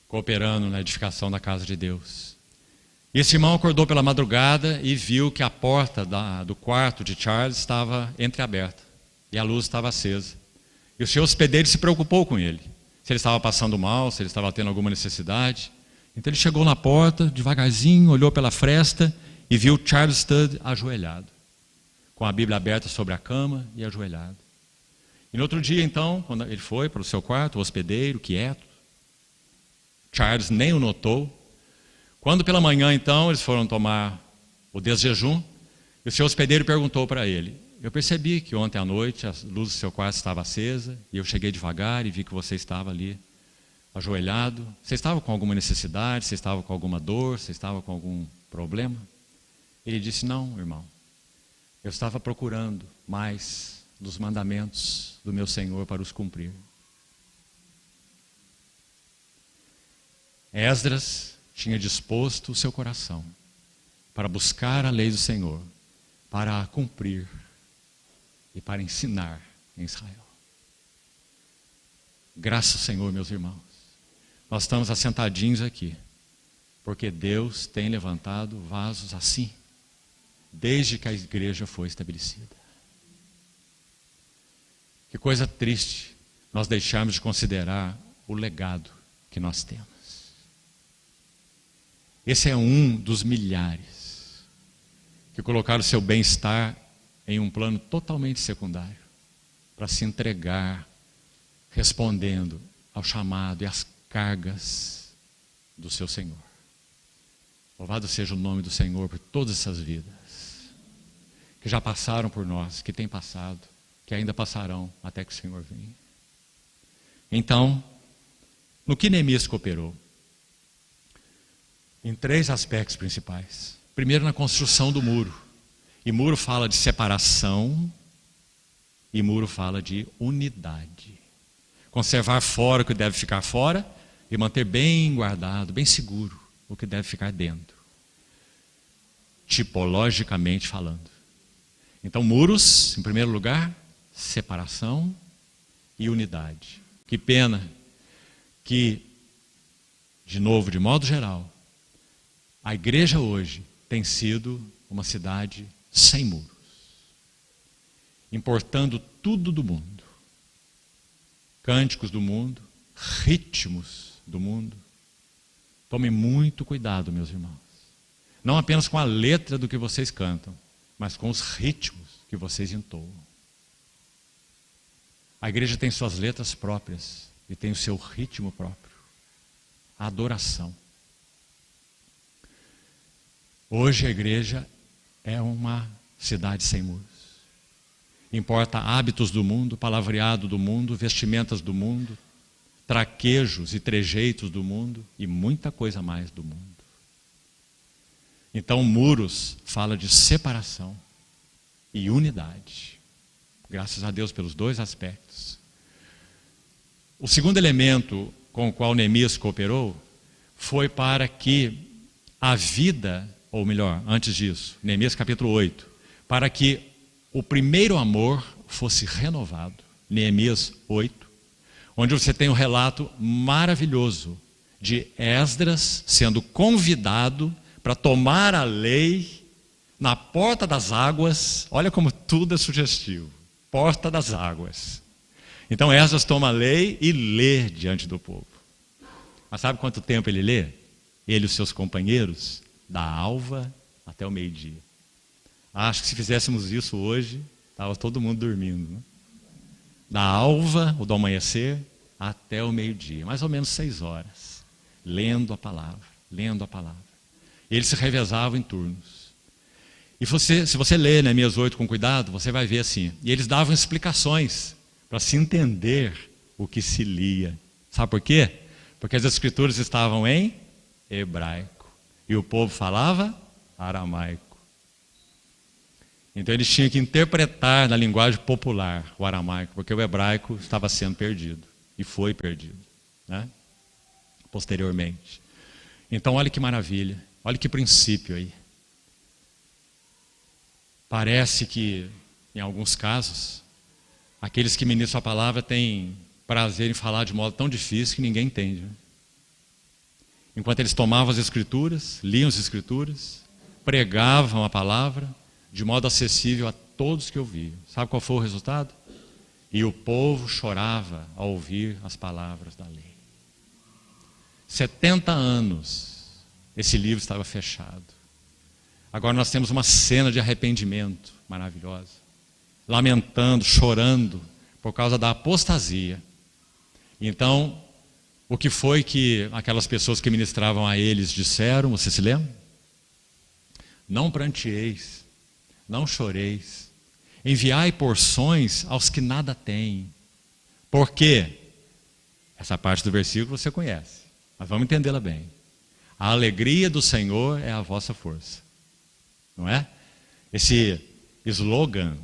cooperando na edificação da casa de Deus. E esse irmão acordou pela madrugada e viu que a porta do quarto de Charles estava entreaberta e a luz estava acesa. E o seu hospedeiro se preocupou com ele, se ele estava passando mal, se ele estava tendo alguma necessidade. Então ele chegou na porta, devagarzinho, olhou pela fresta e viu Charles Studd ajoelhado, com a Bíblia aberta sobre a cama e ajoelhado. E no outro dia, então, quando ele foi para o seu quarto, o hospedeiro, quieto, Charles nem o notou. Quando pela manhã, então, eles foram tomar o desjejum, e o seu hospedeiro perguntou para ele: eu percebi que ontem à noite a luz do seu quarto estava acesa, e eu cheguei devagar e vi que você estava ali ajoelhado. Você estava com alguma necessidade? Você estava com alguma dor? Você estava com algum problema? Ele disse: não, irmão, eu estava procurando mais dos mandamentos do meu Senhor para os cumprir. Esdras tinha disposto o seu coração para buscar a lei do Senhor, para a cumprir e para ensinar em Israel. Graças ao Senhor, meus irmãos, nós estamos assentadinhos aqui, porque Deus tem levantado vasos assim, desde que a igreja foi estabelecida. Que coisa triste nós deixarmos de considerar o legado que nós temos. Esse é um dos milhares que colocaram o seu bem-estar em um plano totalmente secundário, para se entregar, respondendo ao chamado e às cargas do seu Senhor. Louvado seja o nome do Senhor por todas essas vidas que já passaram por nós, que têm passado, que ainda passarão até que o Senhor venha. Então, no que Neemias cooperou? Em 3 aspectos principais. Primeiro, na construção do muro. E muro fala de separação, e muro fala de unidade. Conservar fora o que deve ficar fora, e manter bem guardado, bem seguro, o que deve ficar dentro. Tipologicamente falando. Então, muros, em primeiro lugar, separação e unidade. Que pena que, de novo, de modo geral, a igreja hoje tem sido uma cidade sem muros, importando tudo do mundo, cânticos do mundo, ritmos do mundo. Tomem muito cuidado, meus irmãos, não apenas com a letra do que vocês cantam, mas com os ritmos que vocês entoam. A igreja tem suas letras próprias e tem o seu ritmo próprio, a adoração. Hoje a igreja é uma cidade sem muros. Importa hábitos do mundo, palavreado do mundo, vestimentas do mundo, traquejos e trejeitos do mundo e muita coisa mais do mundo. Então, muros fala de separação e unidade. Graças a Deus pelos 2 aspectos. O segundo elemento com o qual Neemias cooperou foi para que a vida, ou melhor, antes disso, Neemias capítulo 8, para que o primeiro amor fosse renovado. Neemias 8, onde você tem um relato maravilhoso de Esdras sendo convidado para tomar a lei na porta das águas. Olha como tudo é sugestivo. Porta das águas. Então Esdras toma a lei e lê diante do povo. Mas sabe quanto tempo ele lê? Ele e os seus companheiros? Da alva até o meio-dia. Acho que se fizéssemos isso hoje, estava todo mundo dormindo, né? Da alva, ou do amanhecer, até o meio-dia. Mais ou menos 6 horas. Lendo a palavra, lendo a palavra. Eles se revezavam em turnos. E se você ler Neemias 8 com cuidado, você vai ver assim. E eles davam explicações para se entender o que se lia. Sabe por quê? Porque as escrituras estavam em hebraico. E o povo falava aramaico. Então eles tinham que interpretar na linguagem popular o aramaico, porque o hebraico estava sendo perdido. E foi perdido, né? Posteriormente. Então olha que maravilha. Olha que princípio aí. Parece que, em alguns casos, aqueles que ministram a palavra têm prazer em falar de modo tão difícil que ninguém entende, né? Enquanto eles tomavam as escrituras, liam as escrituras, pregavam a palavra de modo acessível a todos que ouviam. Sabe qual foi o resultado? E o povo chorava ao ouvir as palavras da lei. 70 anos esse livro estava fechado. Agora nós temos uma cena de arrependimento maravilhosa. Lamentando, chorando por causa da apostasia. Então, o que foi que aquelas pessoas que ministravam a eles disseram? Você se lembra? Não pranteeis, não choreis, enviai porções aos que nada têm. Por quê? Essa parte do versículo você conhece, mas vamos entendê-la bem. A alegria do Senhor é a vossa força, não é? Esse slogan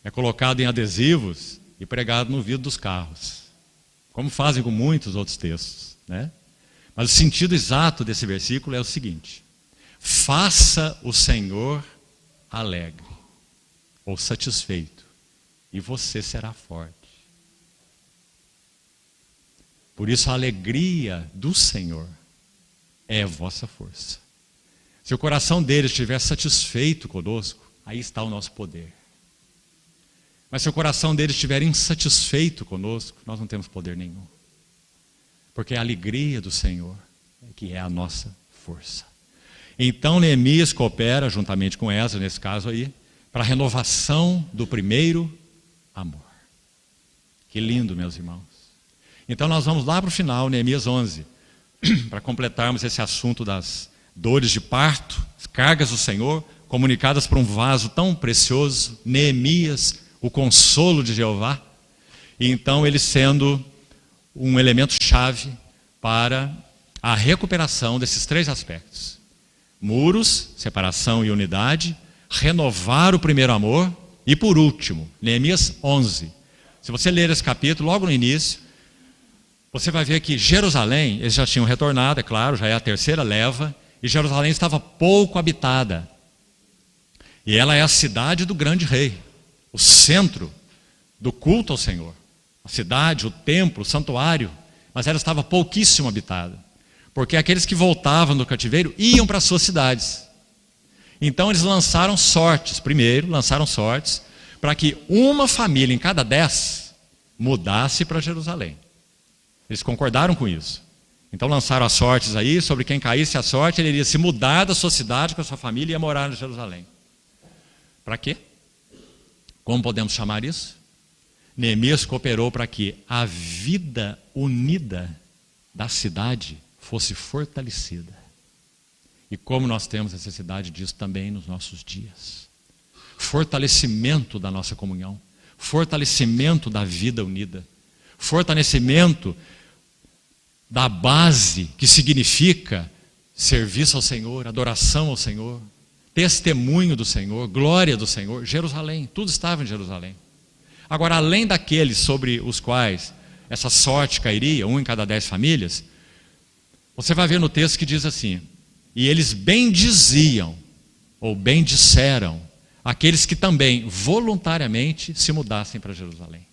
é colocado em adesivos e pregado no vidro dos carros, como fazem com muitos outros textos, né? Mas o sentido exato desse versículo é o seguinte: faça o Senhor alegre ou satisfeito, e você será forte. Por isso a alegria do Senhor é a vossa força. Se o coração dele estiver satisfeito conosco, aí está o nosso poder. Mas se o coração dele estiver insatisfeito conosco, nós não temos poder nenhum. Porque a alegria do Senhor é que é a nossa força. Então Neemias coopera, juntamente com Esdras, nesse caso aí, para a renovação do primeiro amor. Que lindo, meus irmãos. Então nós vamos lá para o final, Neemias 11, para completarmos esse assunto das dores de parto, as cargas do Senhor, comunicadas por um vaso tão precioso, Neemias, o consolo de Jeová. E então ele sendo um elemento chave para a recuperação desses 3 aspectos: muros, separação e unidade, renovar o primeiro amor e, por último, Neemias 11. Se você ler esse capítulo, logo no início, você vai ver que Jerusalém, eles já tinham retornado, é claro, já é a 3ª leva, e Jerusalém estava pouco habitada. E ela é a cidade do grande rei, o centro do culto ao Senhor. A cidade, o templo, o santuário, mas ela estava pouquíssimo habitada. Porque aqueles que voltavam do cativeiro iam para as suas cidades. Então eles lançaram sortes, primeiro lançaram sortes, para que uma família em cada 10 mudasse para Jerusalém. Eles concordaram com isso. Então lançaram as sortes aí, sobre quem caísse a sorte, ele iria se mudar da sua cidade com a sua família e ia morar em Jerusalém. Para quê? Como podemos chamar isso? Neemias cooperou para que a vida unida da cidade fosse fortalecida. E como nós temos necessidade disso também nos nossos dias. Fortalecimento da nossa comunhão, fortalecimento da vida unida, fortalecimento da base que significa serviço ao Senhor, adoração ao Senhor, testemunho do Senhor, glória do Senhor. Jerusalém, tudo estava em Jerusalém. Agora, além daqueles sobre os quais essa sorte cairia, 1 em cada 10 famílias, você vai ver no texto que diz assim: e eles bendiziam, ou bendisseram, aqueles que também voluntariamente se mudassem para Jerusalém,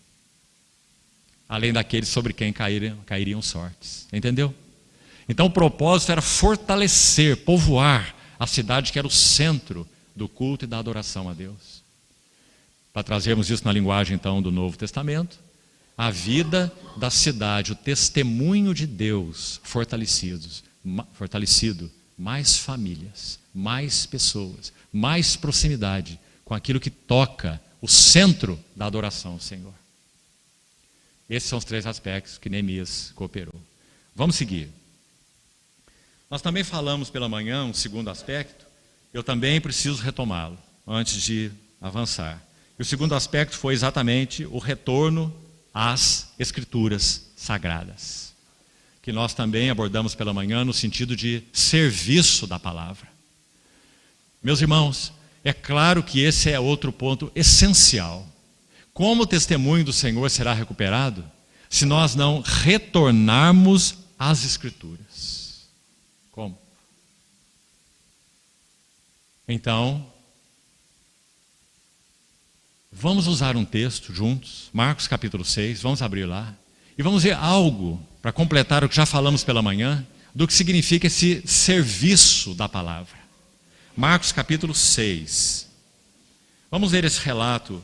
além daqueles sobre quem cairiam sortes. Entendeu? Então o propósito era fortalecer, povoar a cidade que era o centro do culto e da adoração a Deus. Para trazermos isso na linguagem então do Novo Testamento, a vida da cidade, o testemunho de Deus fortalecido, mais famílias, mais pessoas, mais proximidade com aquilo que toca o centro da adoração ao Senhor. Esses são os 3 aspectos que Neemias cooperou. Vamos seguir. Nós também falamos pela manhã um segundo aspecto, eu também preciso retomá-lo antes de avançar. E o segundo aspecto foi exatamente o retorno às Escrituras Sagradas, que nós também abordamos pela manhã no sentido de serviço da palavra. Meus irmãos, é claro que esse é outro ponto essencial. Como o testemunho do Senhor será recuperado se nós não retornarmos às Escrituras? Como? Então, vamos usar um texto juntos, Marcos capítulo 6, vamos abrir lá, e vamos ver algo, para completar o que já falamos pela manhã, do que significa esse serviço da palavra. Marcos capítulo 6. Vamos ver esse relato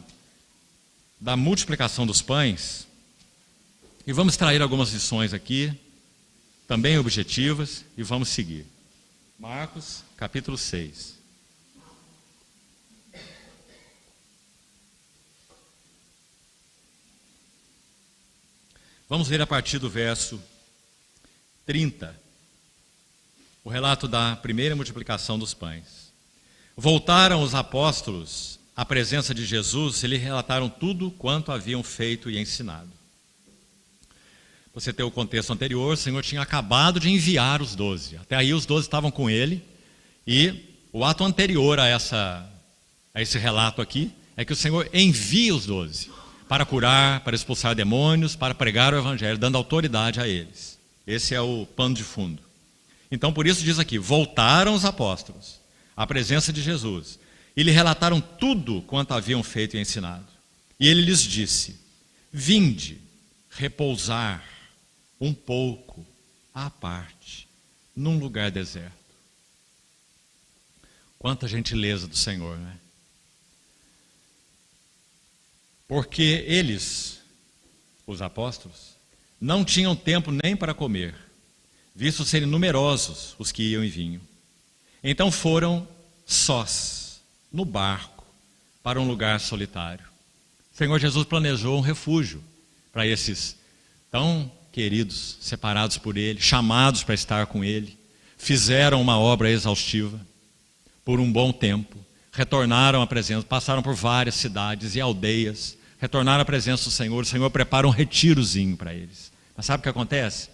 da multiplicação dos pães, e vamos extrair algumas lições aqui, também objetivas, e vamos seguir. Marcos capítulo 6. Vamos ver a partir do verso 30, o relato da primeira multiplicação dos pães. Voltaram os apóstolos à presença de Jesus e lhe relataram tudo quanto haviam feito e ensinado. Você tem o contexto anterior, o Senhor tinha acabado de enviar os 12. Até aí os 12 estavam com ele, e o ato anterior a esse relato aqui é que o Senhor envia os 12 para curar, para expulsar demônios, para pregar o evangelho, dando autoridade a eles. Esse é o pano de fundo. Então, por isso diz aqui, voltaram os apóstolos à presença de Jesus e lhe relataram tudo quanto haviam feito e ensinado. E ele lhes disse: vinde repousar um pouco à parte, num lugar deserto. Quanta gentileza do Senhor, né? Porque eles, os apóstolos, não tinham tempo nem para comer, visto serem numerosos os que iam e vinham. Então foram sós, no barco, para um lugar solitário. O Senhor Jesus planejou um refúgio para esses tão queridos, separados por Ele, chamados para estar com Ele. Fizeram uma obra exaustiva por um bom tempo. Retornaram à presença, passaram por várias cidades e aldeias, retornaram à presença do Senhor. O Senhor prepara um retirozinho para eles. Mas sabe o que acontece?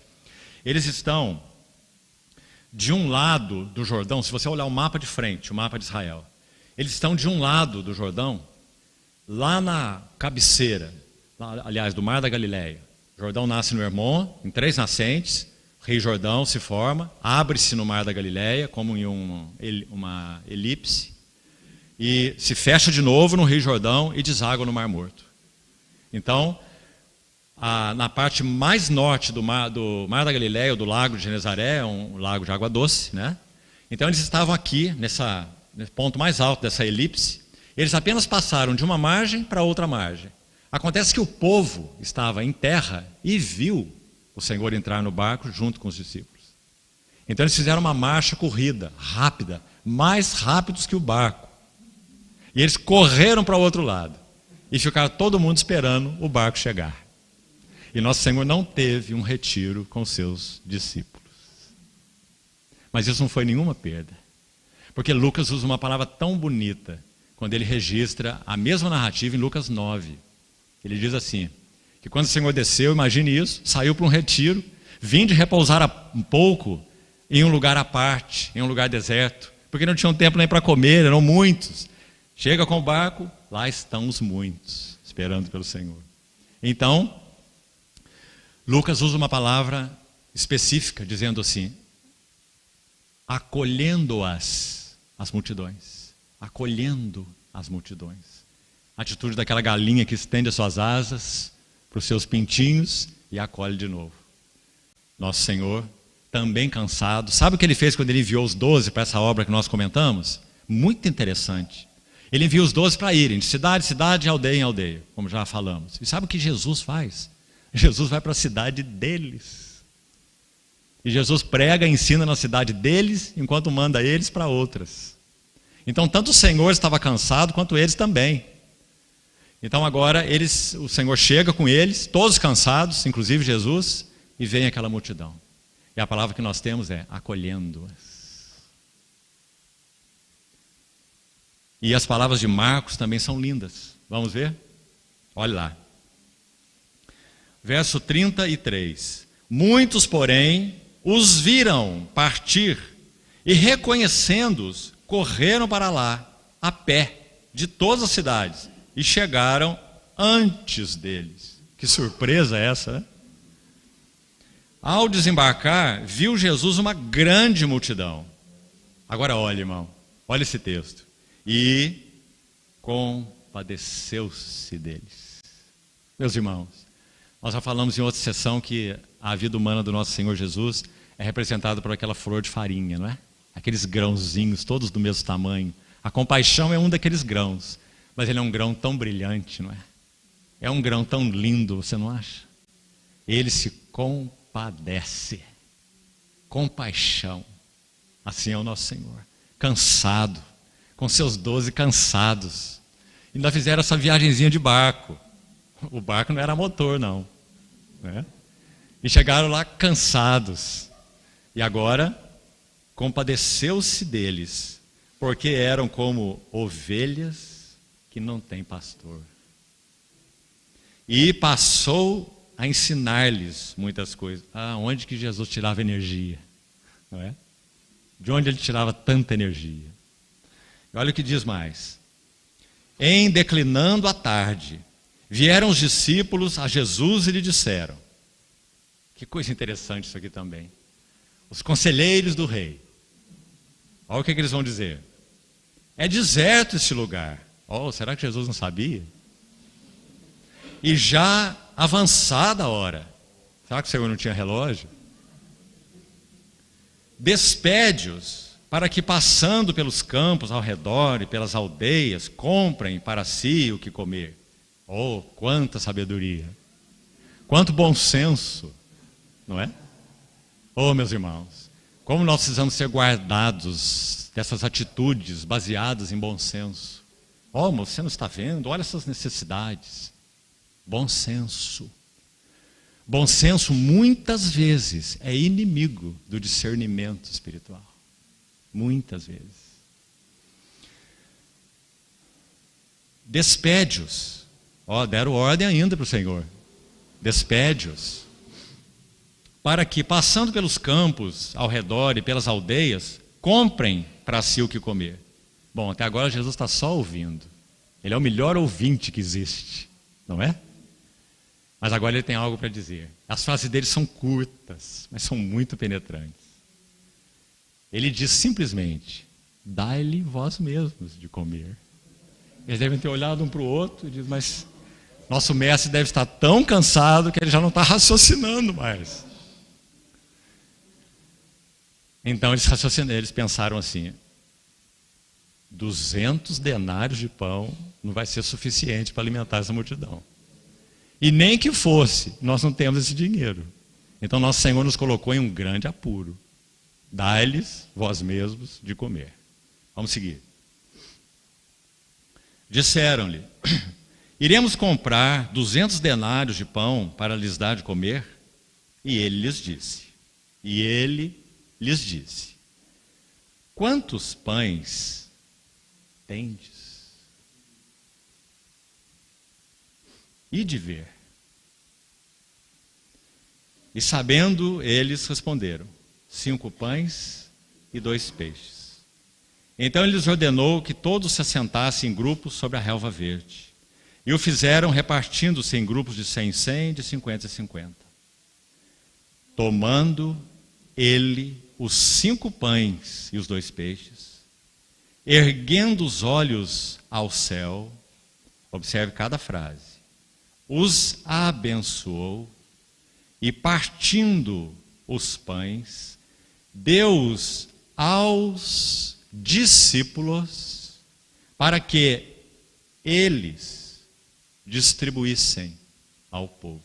Eles estão de um lado do Jordão. Se você olhar o mapa de frente, o mapa de Israel, eles estão de um lado do Jordão, lá na cabeceira, aliás, do Mar da Galileia. O Jordão nasce no Hermon, em 3 nascentes, o Rio Jordão se forma, abre-se no Mar da Galileia, como em uma elipse, e se fecha de novo no Rio Jordão e deságua no Mar Morto. Então, na parte mais norte do Mar da Galileia, ou do Lago de Genezaré, um lago de água doce, né? Então eles estavam aqui, nesse ponto mais alto dessa elipse, eles apenas passaram de uma margem para outra margem. Acontece que o povo estava em terra e viu o Senhor entrar no barco junto com os discípulos. Então eles fizeram uma marcha corrida, rápida, mais rápidos que o barco. E eles correram para o outro lado. E ficaram todo mundo esperando o barco chegar. E nosso Senhor não teve um retiro com seus discípulos. Mas isso não foi nenhuma perda. Porque Lucas usa uma palavra tão bonita quando ele registra a mesma narrativa em Lucas 9. Ele diz assim, que quando o Senhor desceu, imagine isso, saiu para um retiro, vinde repousar um pouco em um lugar à parte, em um lugar deserto, porque não tinham tempo nem para comer, eram muitos. Chega com o barco, lá estão os muitos, esperando pelo Senhor. Então, Lucas usa uma palavra específica, dizendo assim: acolhendo-as, as multidões. Acolhendo as multidões. A atitude daquela galinha que estende as suas asas para os seus pintinhos e acolhe de novo. Nosso Senhor, também cansado, sabe o que ele fez quando ele enviou os 12 para essa obra que nós comentamos? Muito interessante. Ele enviou os 12 para irem de cidade em cidade, aldeia em aldeia, como já falamos. E sabe o que Jesus faz? Jesus vai para a cidade deles. E Jesus prega e ensina na cidade deles, enquanto manda eles para outras. Então, tanto o Senhor estava cansado, quanto eles também. Então, agora, o Senhor chega com eles, todos cansados, inclusive Jesus, e vem aquela multidão. E a palavra que nós temos é acolhendo-as. E as palavras de Marcos também são lindas. Vamos ver? Olha lá. Verso 33. Muitos, porém, os viram partir e, reconhecendo-os, correram para lá, a pé, de todas as cidades, e chegaram antes deles. Que surpresa é essa, né? Ao desembarcar, viu Jesus uma grande multidão. Agora olha, irmão, olha esse texto. E compadeceu-se deles. Meus irmãos, nós já falamos em outra sessão que a vida humana do nosso Senhor Jesus é representada por aquela flor de farinha, não é? Aqueles grãozinhos, todos do mesmo tamanho. A compaixão é um daqueles grãos, mas ele é um grão tão brilhante, não é? É um grão tão lindo, você não acha? Ele se compadece. Compaixão. Assim é o nosso Senhor. Cansado, com seus 12 cansados. Ainda fizeram essa viagenzinha de barco. O barco não era motor, não. Né? E chegaram lá cansados. E agora, compadeceu-se deles, porque eram como ovelhas que não têm pastor. E passou a ensinar-lhes muitas coisas. Onde que Jesus tirava energia? Não é? De onde ele tirava tanta energia? E olha o que diz mais. Em declinando a tarde, vieram os discípulos a Jesus e lhe disseram. Que coisa interessante isso aqui também. Os conselheiros do rei. Olha o que eles vão dizer. É deserto este lugar. Será que Jesus não sabia? E já avançada a hora. Será que o Senhor não tinha relógio? Despede-os para que, passando pelos campos ao redor e pelas aldeias, comprem para si o que comer. Quanta sabedoria! Quanto bom senso! Não é? Meus irmãos, como nós precisamos ser guardados dessas atitudes baseadas em bom senso. Você não está vendo? Olha essas necessidades. Bom senso. Bom senso, muitas vezes, é inimigo do discernimento espiritual. Muitas vezes. Despede-os. Deram ordem ainda para o Senhor. Despede-os. Para que, passando pelos campos ao redor e pelas aldeias, comprem para si o que comer. Bom, até agora Jesus está só ouvindo. Ele é o melhor ouvinte que existe, não é? Mas agora ele tem algo para dizer. As frases dele são curtas, mas são muito penetrantes. Ele diz simplesmente: dai-lhe vós mesmos de comer. Eles devem ter olhado um para o outro e diz: mas nosso mestre deve estar tão cansado que ele já não está raciocinando mais. Então eles pensaram assim: 200 denários de pão não vai ser suficiente para alimentar essa multidão. E nem que fosse, nós não temos esse dinheiro. Então nosso Senhor nos colocou em um grande apuro. Dai-lhes vós mesmos de comer. Vamos seguir. Disseram-lhe: iremos comprar 200 denários de pão para lhes dar de comer? E ele lhes disse: quantos pães tendes? Ide ver. E sabendo, eles responderam: 5 pães e 2 peixes. Então ele lhes ordenou que todos se assentassem em grupos sobre a relva verde. E o fizeram repartindo-se em grupos de 100 em 100, de 50 em 50. tomando ele os 5 pães e os 2 peixes, erguendo os olhos ao céu, observe cada frase, os abençoou e partindo os pães, deu-os aos discípulos para que eles distribuíssem ao povo.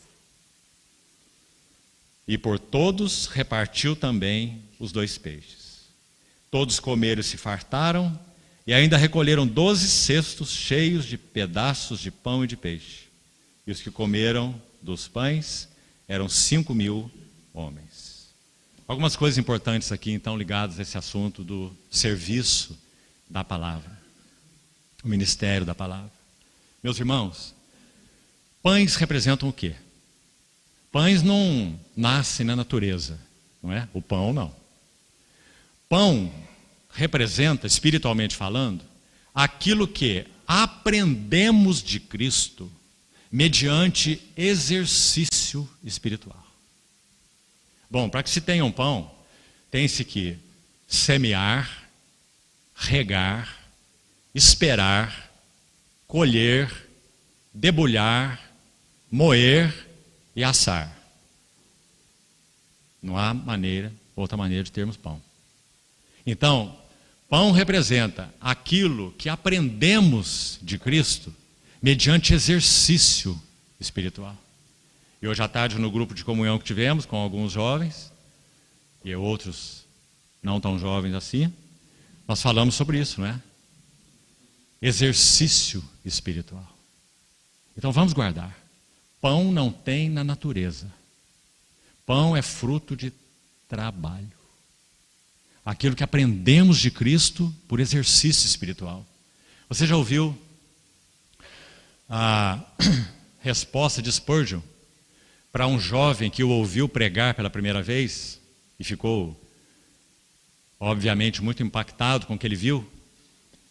E por todos repartiu também os 2 peixes. Todos comeram e se fartaram, e ainda recolheram 12 cestos cheios de pedaços de pão e de peixe. E os que comeram dos pães eram 5.000 homens. Algumas coisas importantes aqui, então, ligadas a esse assunto do serviço da palavra, o ministério da palavra. Meus irmãos, pães representam o quê? Pães não nascem na natureza, não é? O pão não. Pão representa, espiritualmente falando, aquilo que aprendemos de Cristo mediante exercício espiritual. Bom, para que se tenha um pão, tem-se que semear, regar, esperar, colher, debulhar, moer e assar. Não há outra maneira de termos pão. Então, pão representa aquilo que aprendemos de Cristo mediante exercício espiritual. E hoje à tarde, no grupo de comunhão que tivemos com alguns jovens, e outros não tão jovens assim, nós falamos sobre isso, não é? Exercício espiritual. Então vamos guardar. Pão não tem na natureza. Pão é fruto de trabalho. Aquilo que aprendemos de Cristo por exercício espiritual. Você já ouviu a resposta de Spurgeon para um jovem que o ouviu pregar pela primeira vez e ficou, obviamente, muito impactado com o que ele viu?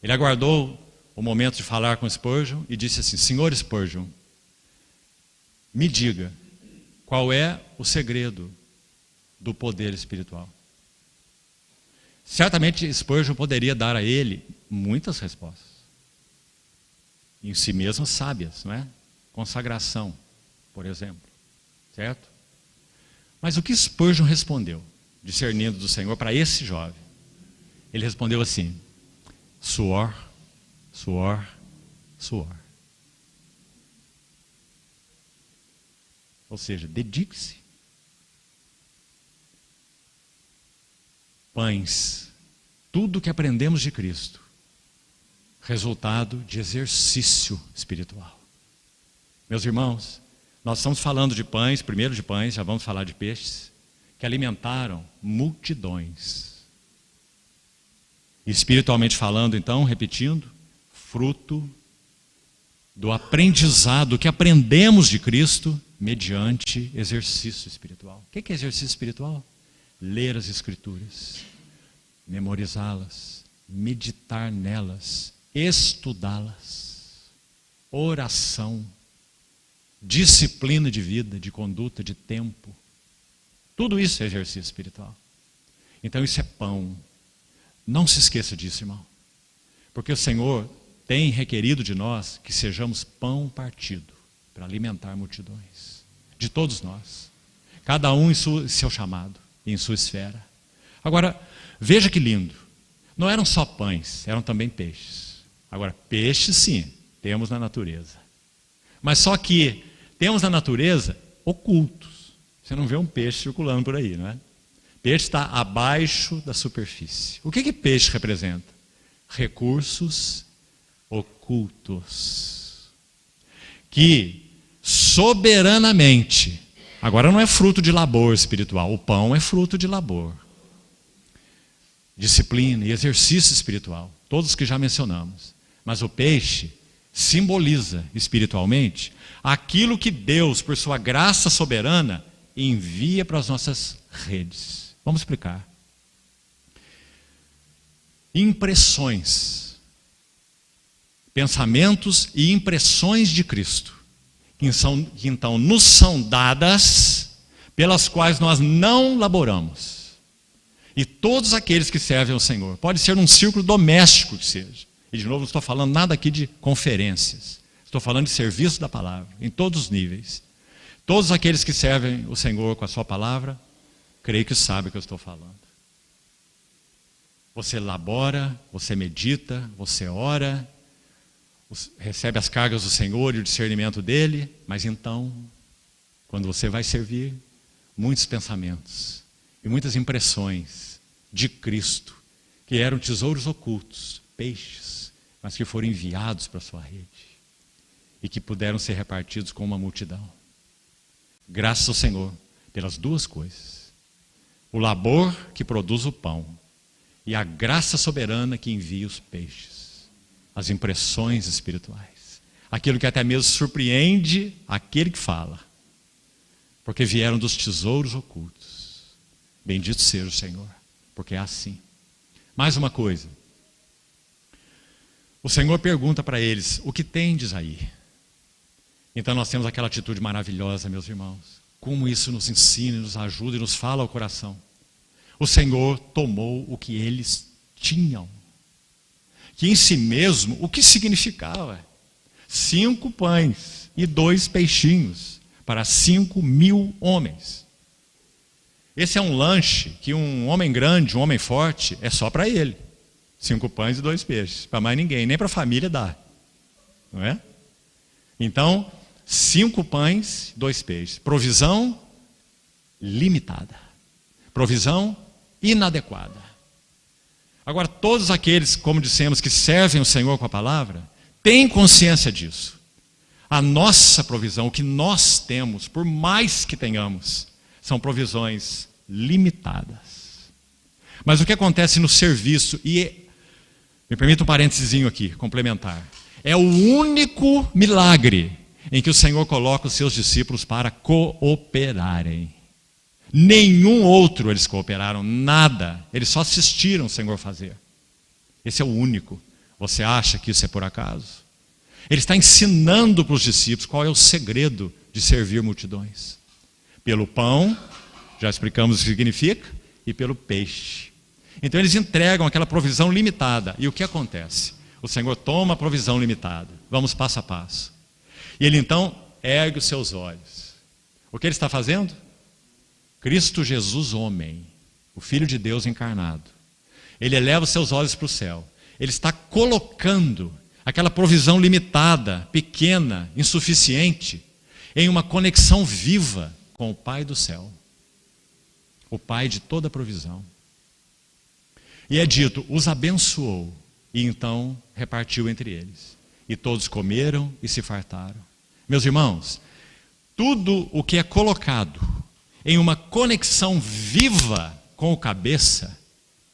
Ele aguardou o momento de falar com Spurgeon e disse assim: Senhor Spurgeon, me diga qual é o segredo do poder espiritual. Certamente Spurgeon poderia dar a ele muitas respostas, em si mesmo sábias, não é? Consagração, por exemplo, certo? Mas o que Spurgeon respondeu, discernindo do Senhor para esse jovem? Ele respondeu assim: suor, suor, suor. Ou seja, dedique-se. Pães, tudo que aprendemos de Cristo, resultado de exercício espiritual. Meus irmãos, nós estamos falando de pães, primeiro de pães, já vamos falar de peixes, que alimentaram multidões. Espiritualmente falando, então, repetindo, fruto do aprendizado que aprendemos de Cristo mediante exercício espiritual. O que é exercício espiritual? Ler as Escrituras, memorizá-las, meditar nelas, estudá-las, oração, disciplina de vida, de conduta, de tempo. Tudo isso é exercício espiritual. Então isso é pão. Não se esqueça disso, irmão. Porque o Senhor tem requerido de nós que sejamos pão partido para alimentar multidões. De todos nós. Cada um em seu chamado, em sua esfera. Agora, veja que lindo. Não eram só pães, eram também peixes. Agora, peixes sim, temos na natureza. Mas só que temos na natureza ocultos. Você não vê um peixe circulando por aí, não é? Peixe está abaixo da superfície. O que peixe representa? Recursos ocultos. Que soberanamente, agora não é fruto de labor espiritual, o pão é fruto de labor. Disciplina e exercício espiritual, todos que já mencionamos. Mas o peixe simboliza espiritualmente aquilo que Deus, por sua graça soberana, envia para as nossas redes. Vamos explicar. Impressões, pensamentos e impressões de Cristo, que então nos são dadas pelas quais nós não laboramos. E todos aqueles que servem ao Senhor, pode ser num círculo doméstico que seja. E de novo, não estou falando nada aqui de conferências. Estou falando de serviço da palavra, em todos os níveis. Todos aqueles que servem o Senhor com a sua palavra, creio que sabem o que eu estou falando. Você labora, você medita, você ora, recebe as cargas do Senhor e o discernimento dele, mas então, quando você vai servir, muitos pensamentos e muitas impressões de Cristo, que eram tesouros ocultos, peixes, mas que foram enviados para a sua rede e que puderam ser repartidos com uma multidão. Graças ao Senhor pelas duas coisas: o labor que produz o pão e a graça soberana que envia os peixes, as impressões espirituais, aquilo que até mesmo surpreende aquele que fala, porque vieram dos tesouros ocultos. Bendito seja o Senhor, porque é assim. Mais uma coisa, o Senhor pergunta para eles: o que tendes aí? Então nós temos aquela atitude maravilhosa, meus irmãos. Como isso nos ensina, nos ajuda e nos fala ao coração. O Senhor tomou o que eles tinham, que em si mesmo, o que significava? 5 pães e 2 peixinhos para 5.000 homens. Esse é um lanche que um homem grande, um homem forte, é só para ele. 5 pães e 2 peixes, para mais ninguém, nem para a família dá, não é? Então, 5 pães, 2 peixes. Provisão limitada. Provisão inadequada. Agora, todos aqueles, como dissemos, que servem o Senhor com a palavra, têm consciência disso. A nossa provisão, o que nós temos, por mais que tenhamos, são provisões limitadas. Mas o que acontece no serviço, e me permita um parênteses aqui, complementar, é o único milagre em que o Senhor coloca os seus discípulos para cooperarem. Nenhum outro eles cooperaram, nada. Eles só assistiram o Senhor fazer. Esse é o único. Você acha que isso é por acaso? Ele está ensinando para os discípulos qual é o segredo de servir multidões. Pelo pão, já explicamos o que significa, e pelo peixe. Então eles entregam aquela provisão limitada. E o que acontece? O Senhor toma a provisão limitada. Vamos passo a passo. E ele então ergue os seus olhos. O que ele está fazendo? Cristo Jesus, homem, o Filho de Deus encarnado. Ele eleva os seus olhos para o céu. Ele está colocando aquela provisão limitada, pequena, insuficiente, em uma conexão viva com o Pai do céu. O Pai de toda provisão. E é dito, os abençoou e então repartiu entre eles. E todos comeram e se fartaram. Meus irmãos, tudo o que é colocado em uma conexão viva com o cabeça,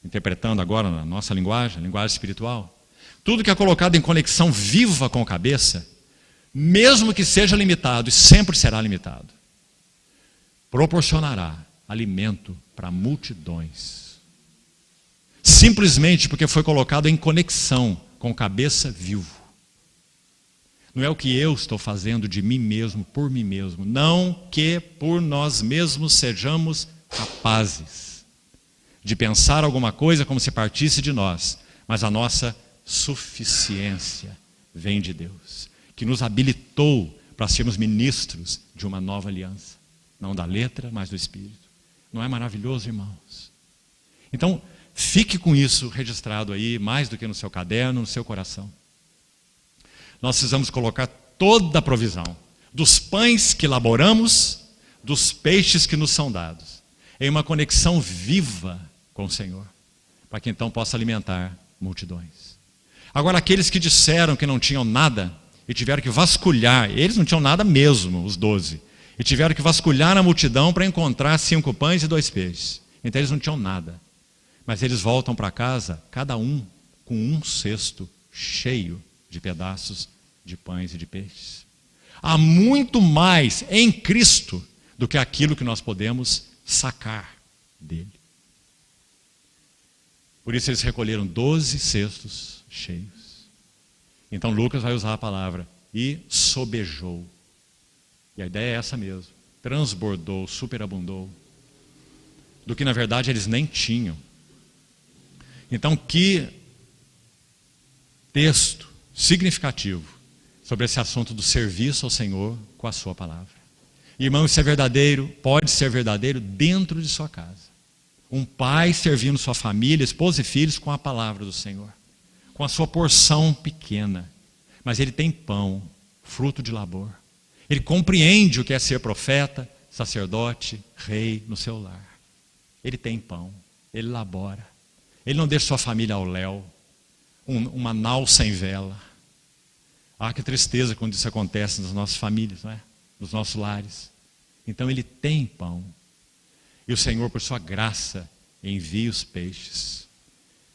interpretando agora na nossa linguagem, linguagem espiritual, tudo que é colocado em conexão viva com o cabeça, mesmo que seja limitado, e sempre será limitado, proporcionará alimento para multidões. Simplesmente porque foi colocado em conexão com o cabeça vivo. Não é o que eu estou fazendo de mim mesmo, por mim mesmo. Não que por nós mesmos sejamos capazes de pensar alguma coisa como se partisse de nós. Mas a nossa suficiência vem de Deus, que nos habilitou para sermos ministros de uma nova aliança. Não da letra, mas do Espírito. Não é maravilhoso, irmãos? Então, fique com isso registrado aí, mais do que no seu caderno, no seu coração. Nós precisamos colocar toda a provisão, dos pães que elaboramos, dos peixes que nos são dados, em uma conexão viva com o Senhor, para que então possa alimentar multidões. Agora, aqueles que disseram que não tinham nada, e tiveram que vasculhar, eles não tinham nada mesmo, os 12, e tiveram que vasculhar na multidão para encontrar 5 pães e 2 peixes. Então eles não tinham nada. Mas eles voltam para casa, cada um com um cesto cheio de pedaços de pães e de peixes. Há muito mais em Cristo do que aquilo que nós podemos sacar dele. Por isso eles recolheram 12 cestos cheios. Então Lucas vai usar a palavra e sobejou. E a ideia é essa mesmo. transbordou, superabundou, do que na verdade eles nem tinham. Então, que texto significativo sobre esse assunto do serviço ao Senhor com a sua palavra. Irmão, isso é verdadeiro, pode ser verdadeiro dentro de sua casa. Um pai servindo sua família, esposa e filhos com a palavra do Senhor, com a sua porção pequena, mas ele tem pão, fruto de labor. Ele compreende o que é ser profeta, sacerdote, rei no seu lar. Ele tem pão, ele labora. Ele não deixa sua família ao léu, uma nau sem vela. Ah, que tristeza quando isso acontece nas nossas famílias, não é? Nos nossos lares. Então ele tem pão. E o Senhor, por sua graça, envia os peixes,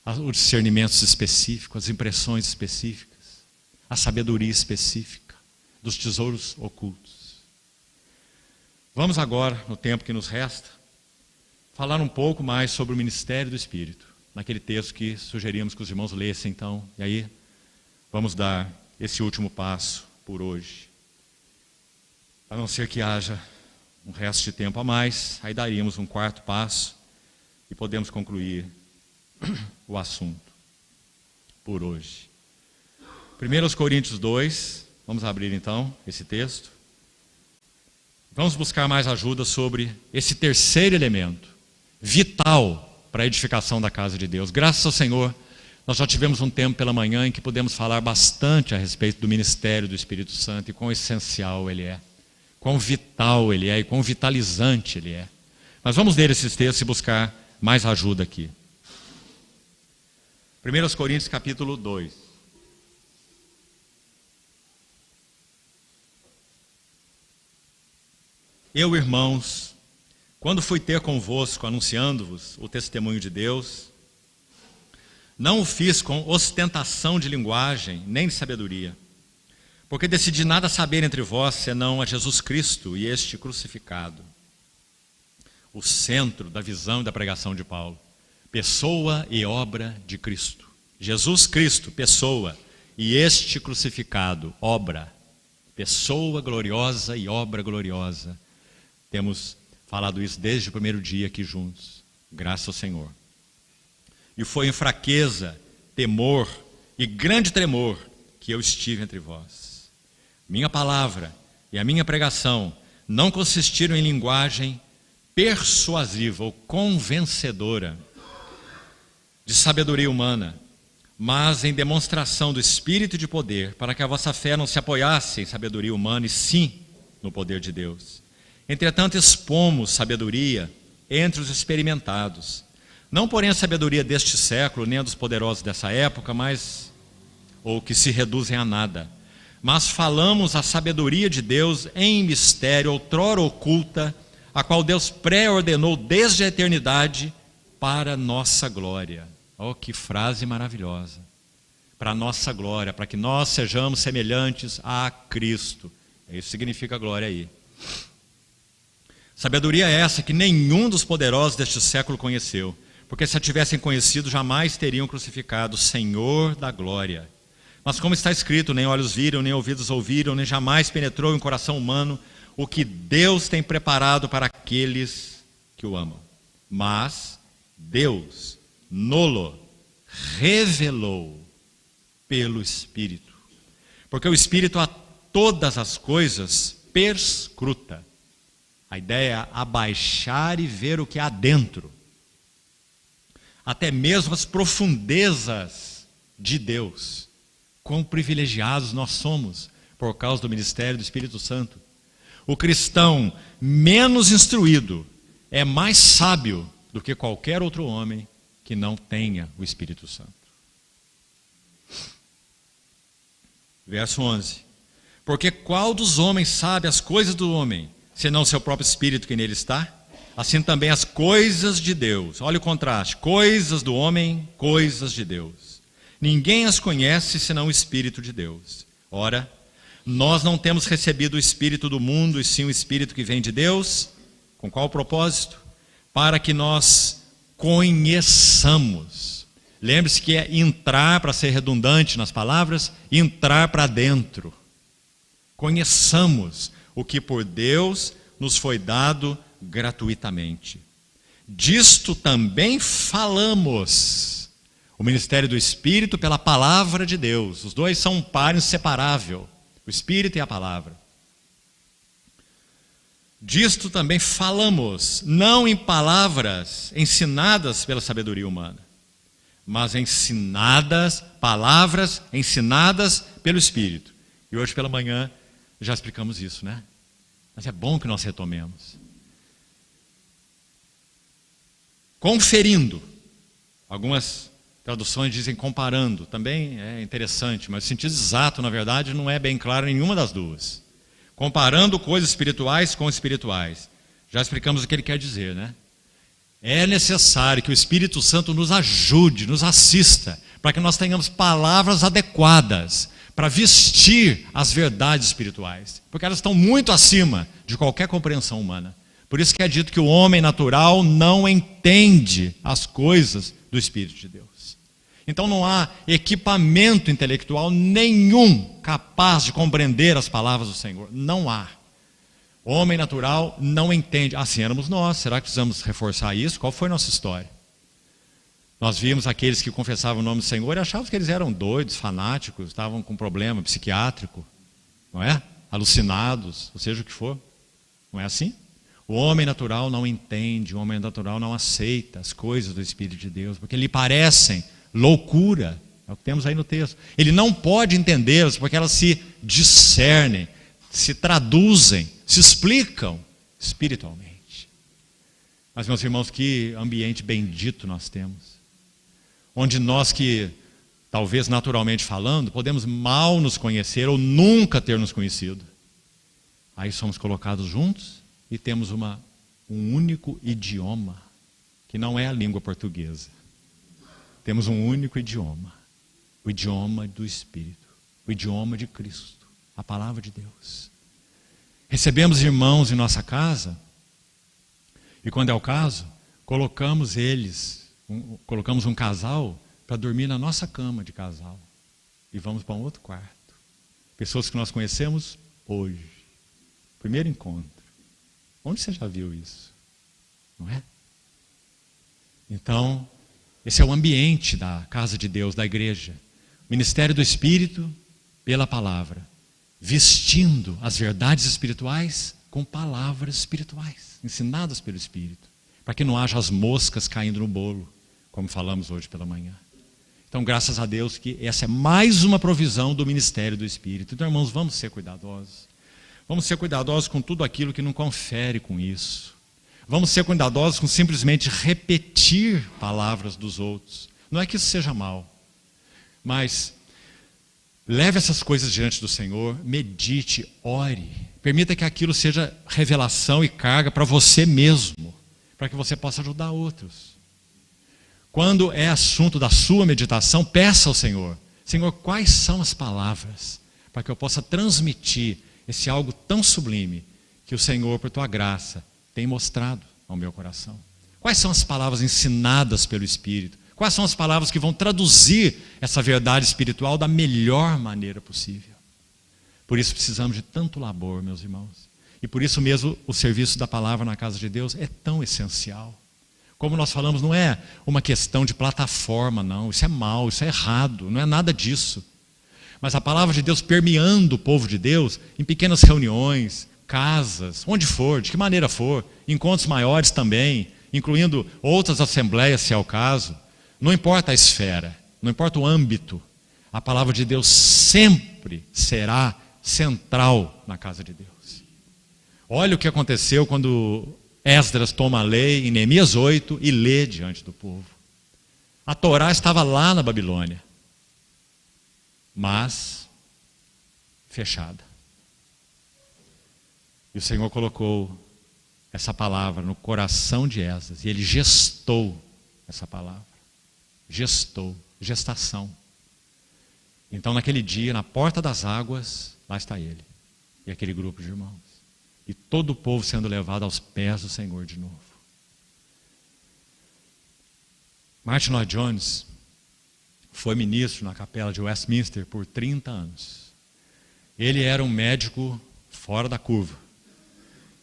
os discernimentos específicos, as impressões específicas, a sabedoria específica dos tesouros ocultos. Vamos agora, no tempo que nos resta, falar um pouco mais sobre o ministério do Espírito, naquele texto que sugeríamos que os irmãos lessem, então, e aí vamos dar esse último passo por hoje. A não ser que haja um resto de tempo a mais, aí daríamos um quarto passo e podemos concluir o assunto por hoje. 1 Coríntios 2, vamos abrir então esse texto. Vamos buscar mais ajuda sobre esse terceiro elemento, vital para a edificação da casa de Deus. Graças ao Senhor, nós já tivemos um tempo pela manhã em que pudemos falar bastante a respeito do ministério do Espírito Santo e quão essencial ele é, quão vital ele é e quão vitalizante ele é. Mas vamos ler esses textos e buscar mais ajuda aqui. 1 Coríntios capítulo 2. Eu, irmãos, quando fui ter convosco, anunciando-vos o testemunho de Deus, não o fiz com ostentação de linguagem, nem de sabedoria, porque decidi nada saber entre vós, senão a Jesus Cristo e este crucificado. O centro da visão e da pregação de Paulo, pessoa e obra de Cristo. Jesus Cristo, pessoa, e este crucificado, obra. Pessoa gloriosa e obra gloriosa. Temos falado isso desde o primeiro dia aqui juntos, graças ao Senhor. E foi em fraqueza, temor e grande tremor que eu estive entre vós. Minha palavra e a minha pregação não consistiram em linguagem persuasiva ou convencedora de sabedoria humana, mas em demonstração do Espírito e de poder, para que a vossa fé não se apoiasse em sabedoria humana e sim no poder de Deus. Entretanto, expomos sabedoria entre os experimentados, não porém a sabedoria deste século, nem a dos poderosos dessa época, ou que se reduzem a nada, mas falamos a sabedoria de Deus em mistério, outrora oculta, a qual Deus pré-ordenou desde a eternidade para nossa glória. Oh, que frase maravilhosa! Para nossa glória, para que nós sejamos semelhantes a Cristo. Isso significa glória aí. Sabedoria é essa que nenhum dos poderosos deste século conheceu, porque se a tivessem conhecido, jamais teriam crucificado o Senhor da glória. Mas como está escrito, nem olhos viram, nem ouvidos ouviram, nem jamais penetrou em coração humano o que Deus tem preparado para aqueles que o amam. Mas Deus nolo revelou pelo Espírito, porque o Espírito a todas as coisas perscruta. A ideia é abaixar e ver o que há dentro, até mesmo as profundezas de Deus. Quão privilegiados nós somos por causa do ministério do Espírito Santo. O cristão menos instruído é mais sábio do que qualquer outro homem que não tenha o Espírito Santo. Verso 11. Porque qual dos homens sabe as coisas do homem, senão seu próprio espírito que nele está? Assim também as coisas de Deus. Olha o contraste. Coisas do homem, coisas de Deus. Ninguém as conhece senão o Espírito de Deus. Ora, nós não temos recebido o Espírito do mundo, e sim o Espírito que vem de Deus. Com qual propósito? Para que nós conheçamos. Lembre-se que é entrar, para ser redundante nas palavras, entrar para dentro. Conheçamos o que por Deus nos foi dado gratuitamente. Disto também falamos. O ministério do Espírito pela palavra de Deus. Os dois são um par inseparável. O Espírito e a palavra. Disto também falamos, não em palavras ensinadas pela sabedoria humana, mas palavras ensinadas pelo Espírito. E hoje pela manhã já explicamos isso, né? Mas é bom que nós retomemos. Conferindo. Algumas traduções dizem comparando. Também é interessante, mas o sentido exato, na verdade, não é bem claro em nenhuma das duas. Comparando coisas espirituais com espirituais. Já explicamos o que ele quer dizer, né? É necessário que o Espírito Santo nos ajude, nos assista, para que nós tenhamos palavras adequadas para vestir as verdades espirituais, porque elas estão muito acima de qualquer compreensão humana. Por isso que é dito que o homem natural não entende as coisas do Espírito de Deus. Então não há equipamento intelectual nenhum capaz de compreender as palavras do Senhor. Não há. O homem natural não entende. Assim éramos nós. Será que precisamos reforçar isso? Qual foi a nossa história? Nós vimos aqueles que confessavam o nome do Senhor e achávamos que eles eram doidos, fanáticos, estavam com problema psiquiátrico, não é? Alucinados, ou seja o que for. Não é assim? O homem natural não entende, o homem natural não aceita as coisas do Espírito de Deus, porque lhe parecem loucura. É o que temos aí no texto. Ele não pode entendê-las porque elas se discernem, se traduzem, se explicam espiritualmente. Mas, meus irmãos, que ambiente bendito nós temos. Onde nós que, talvez naturalmente falando, podemos mal nos conhecer ou nunca ter nos conhecido. Aí somos colocados juntos e temos um único idioma, que não é a língua portuguesa. Temos um único idioma, o idioma do Espírito, o idioma de Cristo, a palavra de Deus. Recebemos irmãos em nossa casa e, quando é o caso, colocamos um casal para dormir na nossa cama de casal e vamos para um outro quarto. Pessoas que nós conhecemos hoje, primeiro encontro. Onde você já viu isso? Não é? Então, esse é o ambiente da casa de Deus, da igreja. O ministério do Espírito pela palavra, vestindo as verdades espirituais com palavras espirituais, ensinadas pelo Espírito, para que não haja as moscas caindo no bolo, como falamos hoje pela manhã. Então, graças a Deus que essa é mais uma provisão do ministério do Espírito. Então, irmãos, vamos ser cuidadosos. Vamos ser cuidadosos com tudo aquilo que não confere com isso. Vamos ser cuidadosos com simplesmente repetir palavras dos outros. Não é que isso seja mal, mas leve essas coisas diante do Senhor, medite, ore. Permita que aquilo seja revelação e carga para você mesmo, para que você possa ajudar outros. Quando é assunto da sua meditação, peça ao Senhor: Senhor, quais são as palavras para que eu possa transmitir esse algo tão sublime que o Senhor, por tua graça, tem mostrado ao meu coração? Quais são as palavras ensinadas pelo Espírito? Quais são as palavras que vão traduzir essa verdade espiritual da melhor maneira possível? Por isso precisamos de tanto labor, meus irmãos. E por isso mesmo o serviço da palavra na casa de Deus é tão essencial. Como nós falamos, não é uma questão de plataforma, não. Isso é mal, isso é errado, não é nada disso. Mas a palavra de Deus permeando o povo de Deus em pequenas reuniões, casas, onde for, de que maneira for, encontros maiores também, incluindo outras assembleias, se é o caso. Não importa a esfera, não importa o âmbito, a palavra de Deus sempre será central na casa de Deus. Olha o que aconteceu quando Esdras toma a lei em Neemias 8 e lê diante do povo. A Torá estava lá na Babilônia, mas fechada. E o Senhor colocou essa palavra no coração de Esdras e ele gestou essa palavra. Gestou, gestação. Então naquele dia, na porta das águas, lá está ele e aquele grupo de irmãos. E todo o povo sendo levado aos pés do Senhor de novo. Martin Lloyd Jones foi ministro na capela de Westminster por 30 anos. Ele era um médico fora da curva.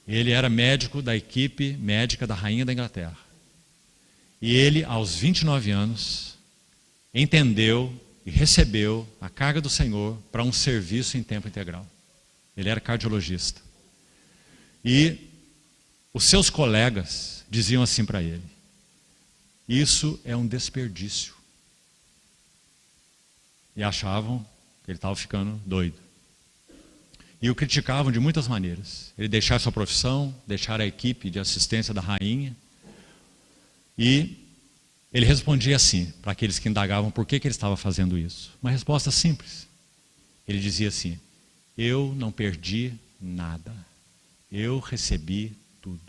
Ele era médico da equipe médica da rainha da Inglaterra. E ele, aos 29 anos, entendeu e recebeu a carga do Senhor para um serviço em tempo integral. Ele era cardiologista. E os seus colegas diziam assim para ele: isso é um desperdício. E achavam que ele estava ficando doido. E o criticavam de muitas maneiras. Ele deixar sua profissão, deixar a equipe de assistência da rainha. E ele respondia assim, para aqueles que indagavam por que ele estava fazendo isso. Uma resposta simples. Ele dizia assim: eu não perdi nada. Eu recebi tudo.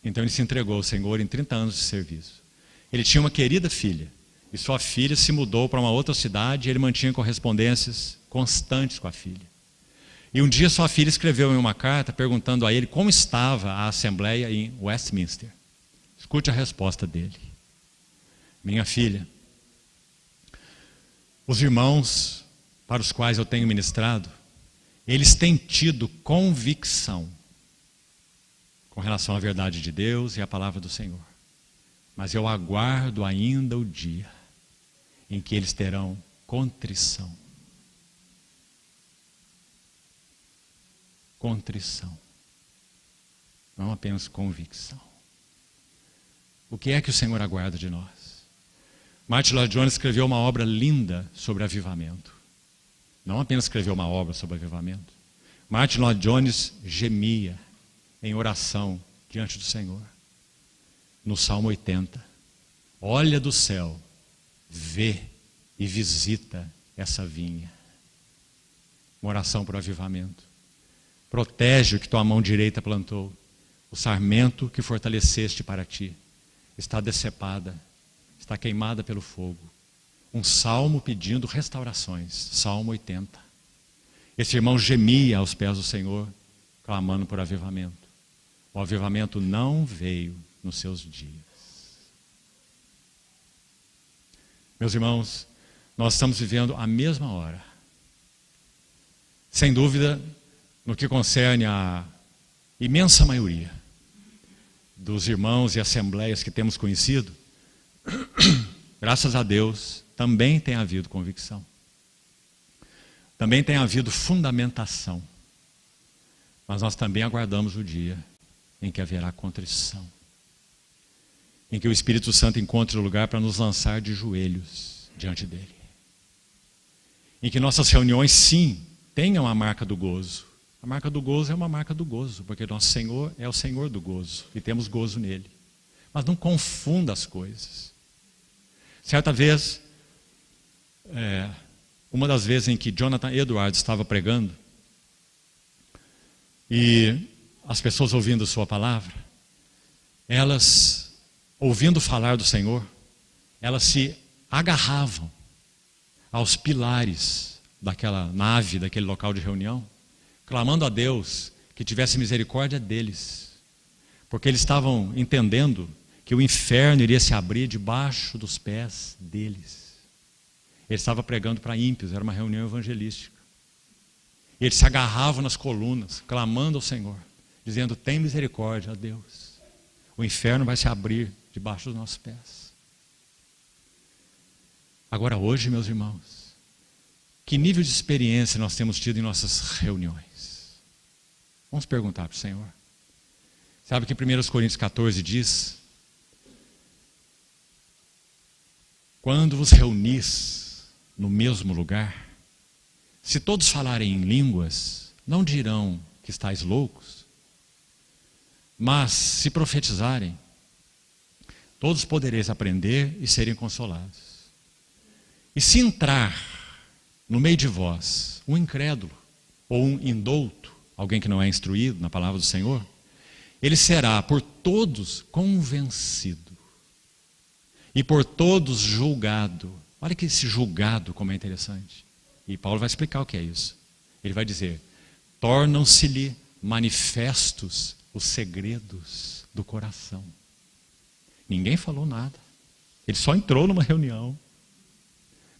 Então ele se entregou ao Senhor em 30 anos de serviço. Ele tinha uma querida filha. E sua filha se mudou para uma outra cidade e ele mantinha correspondências constantes com a filha. E um dia sua filha escreveu em uma carta perguntando a ele como estava a Assembleia em Westminster. Escute a resposta dele: minha filha, os irmãos para os quais eu tenho ministrado, eles têm tido convicção com relação à verdade de Deus e à palavra do Senhor. Mas eu aguardo ainda o dia em que eles terão contrição. Contrição. Não apenas convicção. O que é que o Senhor aguarda de nós? Martin Lloyd-Jones escreveu uma obra linda sobre avivamento. Não apenas escreveu uma obra sobre avivamento. Martin Lloyd-Jones gemia em oração diante do Senhor. No Salmo 80. Olha do céu, vê e visita essa vinha. Uma oração por avivamento. Protege o que tua mão direita plantou. O sarmento que fortaleceste para ti está decepada, está queimada pelo fogo. Um salmo pedindo restaurações. Salmo 80. Esse irmão gemia aos pés do Senhor, clamando por avivamento. O avivamento não veio nos seus dias. Meus irmãos, nós estamos vivendo a mesma hora. Sem dúvida, no que concerne a imensa maioria dos irmãos e assembleias que temos conhecido, graças a Deus, também tem havido convicção. Também tem havido fundamentação. Mas nós também aguardamos o dia em que haverá contrição. Em que o Espírito Santo encontre o lugar para nos lançar de joelhos diante dele. Em que nossas reuniões, sim, tenham a marca do gozo. A marca do gozo é uma marca do gozo, porque nosso Senhor é o Senhor do gozo e temos gozo nele. Mas não confunda as coisas. Certa vez, uma das vezes em que Jonathan Edwards estava pregando, e as pessoas ouvindo sua palavra, elas, ouvindo falar do Senhor, elas se agarravam aos pilares daquela nave, daquele local de reunião, clamando a Deus que tivesse misericórdia deles, porque eles estavam entendendo que o inferno iria se abrir debaixo dos pés deles. Ele estava pregando para ímpios, era uma reunião evangelística. E eles se agarravam nas colunas, clamando ao Senhor, dizendo: tem misericórdia, ó Deus. O inferno vai se abrir debaixo dos nossos pés. Agora hoje, meus irmãos, que nível de experiência nós temos tido em nossas reuniões? Vamos perguntar para o Senhor. Sabe que 1 Coríntios 14 diz: quando vos reunis no mesmo lugar, se todos falarem em línguas, não dirão que estáis loucos, mas se profetizarem, todos podereis aprender e serem consolados. E se entrar no meio de vós um incrédulo ou um indouto, alguém que não é instruído na palavra do Senhor, ele será por todos convencido e por todos julgado. Olha que esse julgado como é interessante. E Paulo vai explicar o que é isso. Ele vai dizer: tornam-se-lhe manifestos os segredos do coração. Ninguém falou nada. Ele só entrou numa reunião.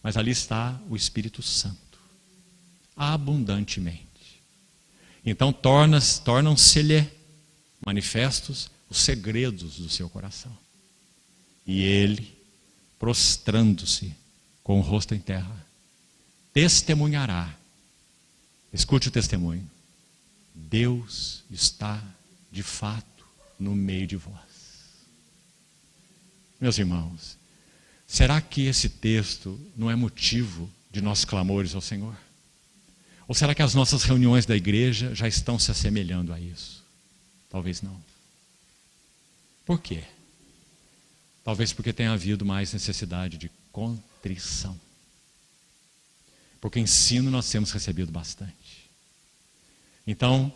Mas ali está o Espírito Santo, abundantemente. Então tornam-se-lhe manifestos os segredos do seu coração. E ele, prostrando-se com o rosto em terra, testemunhará. Escute o testemunho. Deus está de fato no meio de vós. Meus irmãos, será que esse texto não é motivo de nossos clamores ao Senhor? Ou será que as nossas reuniões da igreja já estão se assemelhando a isso? Talvez não. Por quê? Talvez porque tenha havido mais necessidade de contrição. Porque ensino nós temos recebido bastante. Então,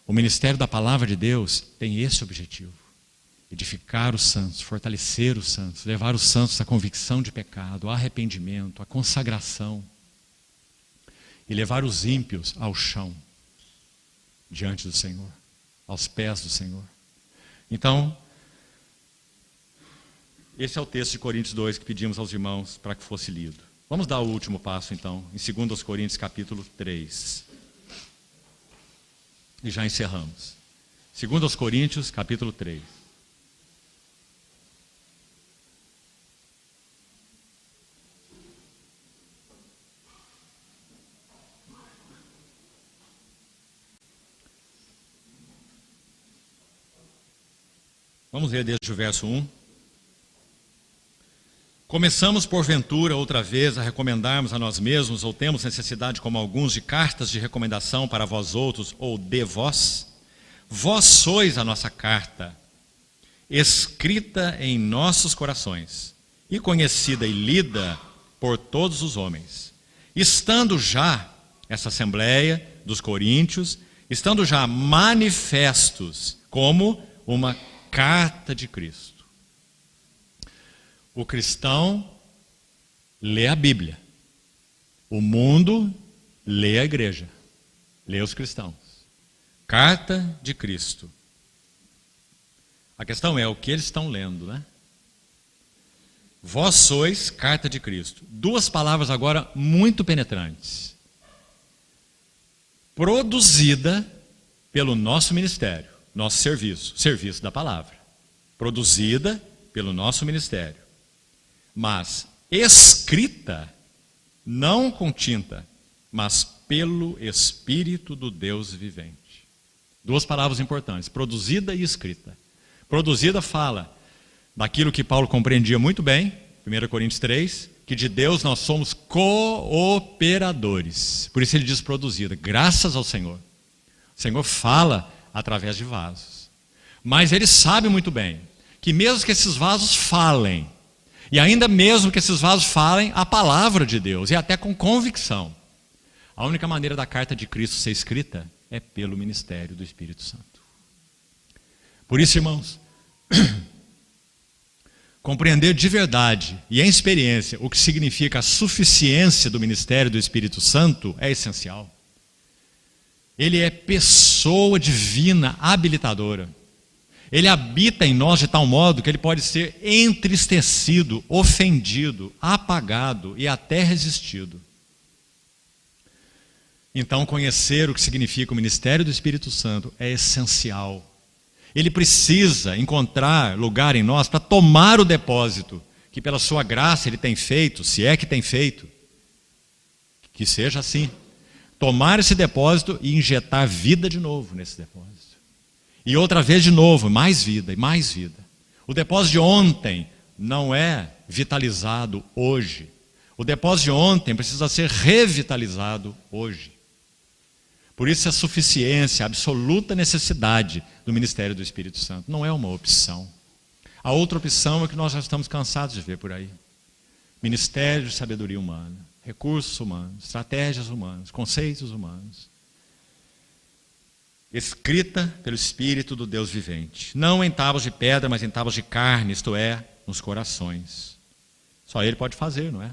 o ministério da palavra de Deus tem esse objetivo: edificar os santos, fortalecer os santos, levar os santos à convicção de pecado, ao arrependimento, à consagração, e levar os ímpios ao chão, diante do Senhor, aos pés do Senhor. Então, esse é o texto de Coríntios 2 que pedimos aos irmãos para que fosse lido. Vamos dar o último passo então, em 2 Coríntios capítulo 3. E já encerramos. 2 Coríntios capítulo 3. Vamos ler desde o verso 1. Começamos porventura outra vez a recomendarmos a nós mesmos, ou temos necessidade, como alguns, de cartas de recomendação para vós outros, ou de vós? Vós sois a nossa carta, escrita em nossos corações, e conhecida e lida por todos os homens. Estando já, essa assembleia dos coríntios, estando já manifestos como uma carta de Cristo. O cristão lê a Bíblia. O mundo lê a igreja. Lê os cristãos. Carta de Cristo. A questão é o que eles estão lendo, né? Vós sois carta de Cristo. Duas palavras agora muito penetrantes. Produzida pelo nosso ministério, nosso serviço da palavra. Produzida pelo nosso ministério. Mas escrita, não com tinta, mas pelo Espírito do Deus vivente. Duas palavras importantes, produzida e escrita. Produzida fala daquilo que Paulo compreendia muito bem, 1 Coríntios 3, que de Deus nós somos cooperadores. Por isso ele diz produzida, graças ao Senhor. O Senhor fala através de vasos. Mas ele sabe muito bem que mesmo que esses vasos falem, e ainda mesmo que esses vasos falem a palavra de Deus, e até com convicção, a única maneira da carta de Cristo ser escrita é pelo ministério do Espírito Santo. Por isso, irmãos, compreender de verdade e em experiência o que significa a suficiência do ministério do Espírito Santo é essencial. Ele é pessoa divina, habilitadora. Ele habita em nós de tal modo que ele pode ser entristecido, ofendido, apagado e até resistido. Então, conhecer o que significa o ministério do Espírito Santo é essencial. Ele precisa encontrar lugar em nós para tomar o depósito que pela sua graça ele tem feito, se é que tem feito. Que seja assim. Tomar esse depósito e injetar vida de novo nesse depósito. E outra vez de novo, mais vida e mais vida. O depósito de ontem não é vitalizado hoje. O depósito de ontem precisa ser revitalizado hoje. Por isso a suficiência, a absoluta necessidade do ministério do Espírito Santo não é uma opção. A outra opção é que nós já estamos cansados de ver por aí. Ministério de sabedoria humana, recursos humanos, estratégias humanas, conceitos humanos. Escrita pelo Espírito do Deus vivente. Não em tábuas de pedra, mas em tábuas de carne, isto é, nos corações. Só Ele pode fazer, não é?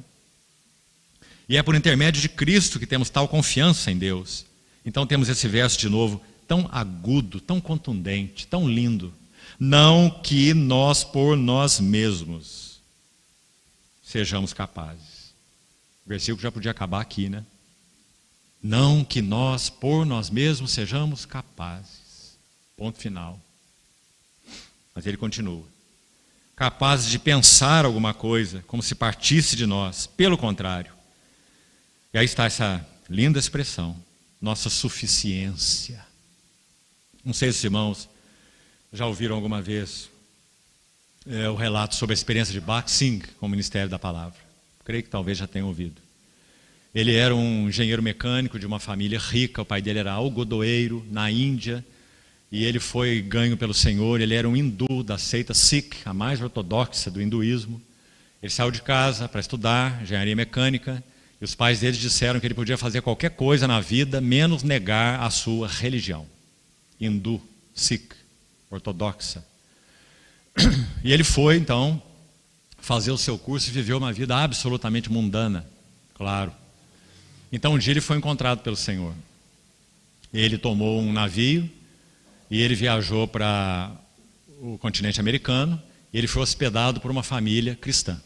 E é por intermédio de Cristo que temos tal confiança em Deus. Então temos esse verso de novo, tão agudo, tão contundente, tão lindo. Não que nós por nós mesmos sejamos capazes. O versículo já podia acabar aqui, né? Não que nós, por nós mesmos, sejamos capazes. Ponto final. Mas ele continua. Capazes de pensar alguma coisa, como se partisse de nós. Pelo contrário. E aí está essa linda expressão. Nossa suficiência. Não sei se os irmãos já ouviram alguma vez o relato sobre a experiência de Bach-Singh com o Ministério da Palavra. Creio que talvez já tenham ouvido. Ele era um engenheiro mecânico de uma família rica, o pai dele era algodoeiro na Índia, e ele foi ganho pelo Senhor. Ele era um hindu da seita Sikh, a mais ortodoxa do hinduísmo. Ele saiu de casa para estudar engenharia mecânica, e os pais dele disseram que ele podia fazer qualquer coisa na vida, menos negar a sua religião. Hindu, Sikh, ortodoxa. E ele foi, então, fazer o seu curso e viveu uma vida absolutamente mundana, claro. Então um dia ele foi encontrado pelo Senhor. Ele tomou um navio e ele viajou para o continente americano. E ele foi hospedado por uma família cristã.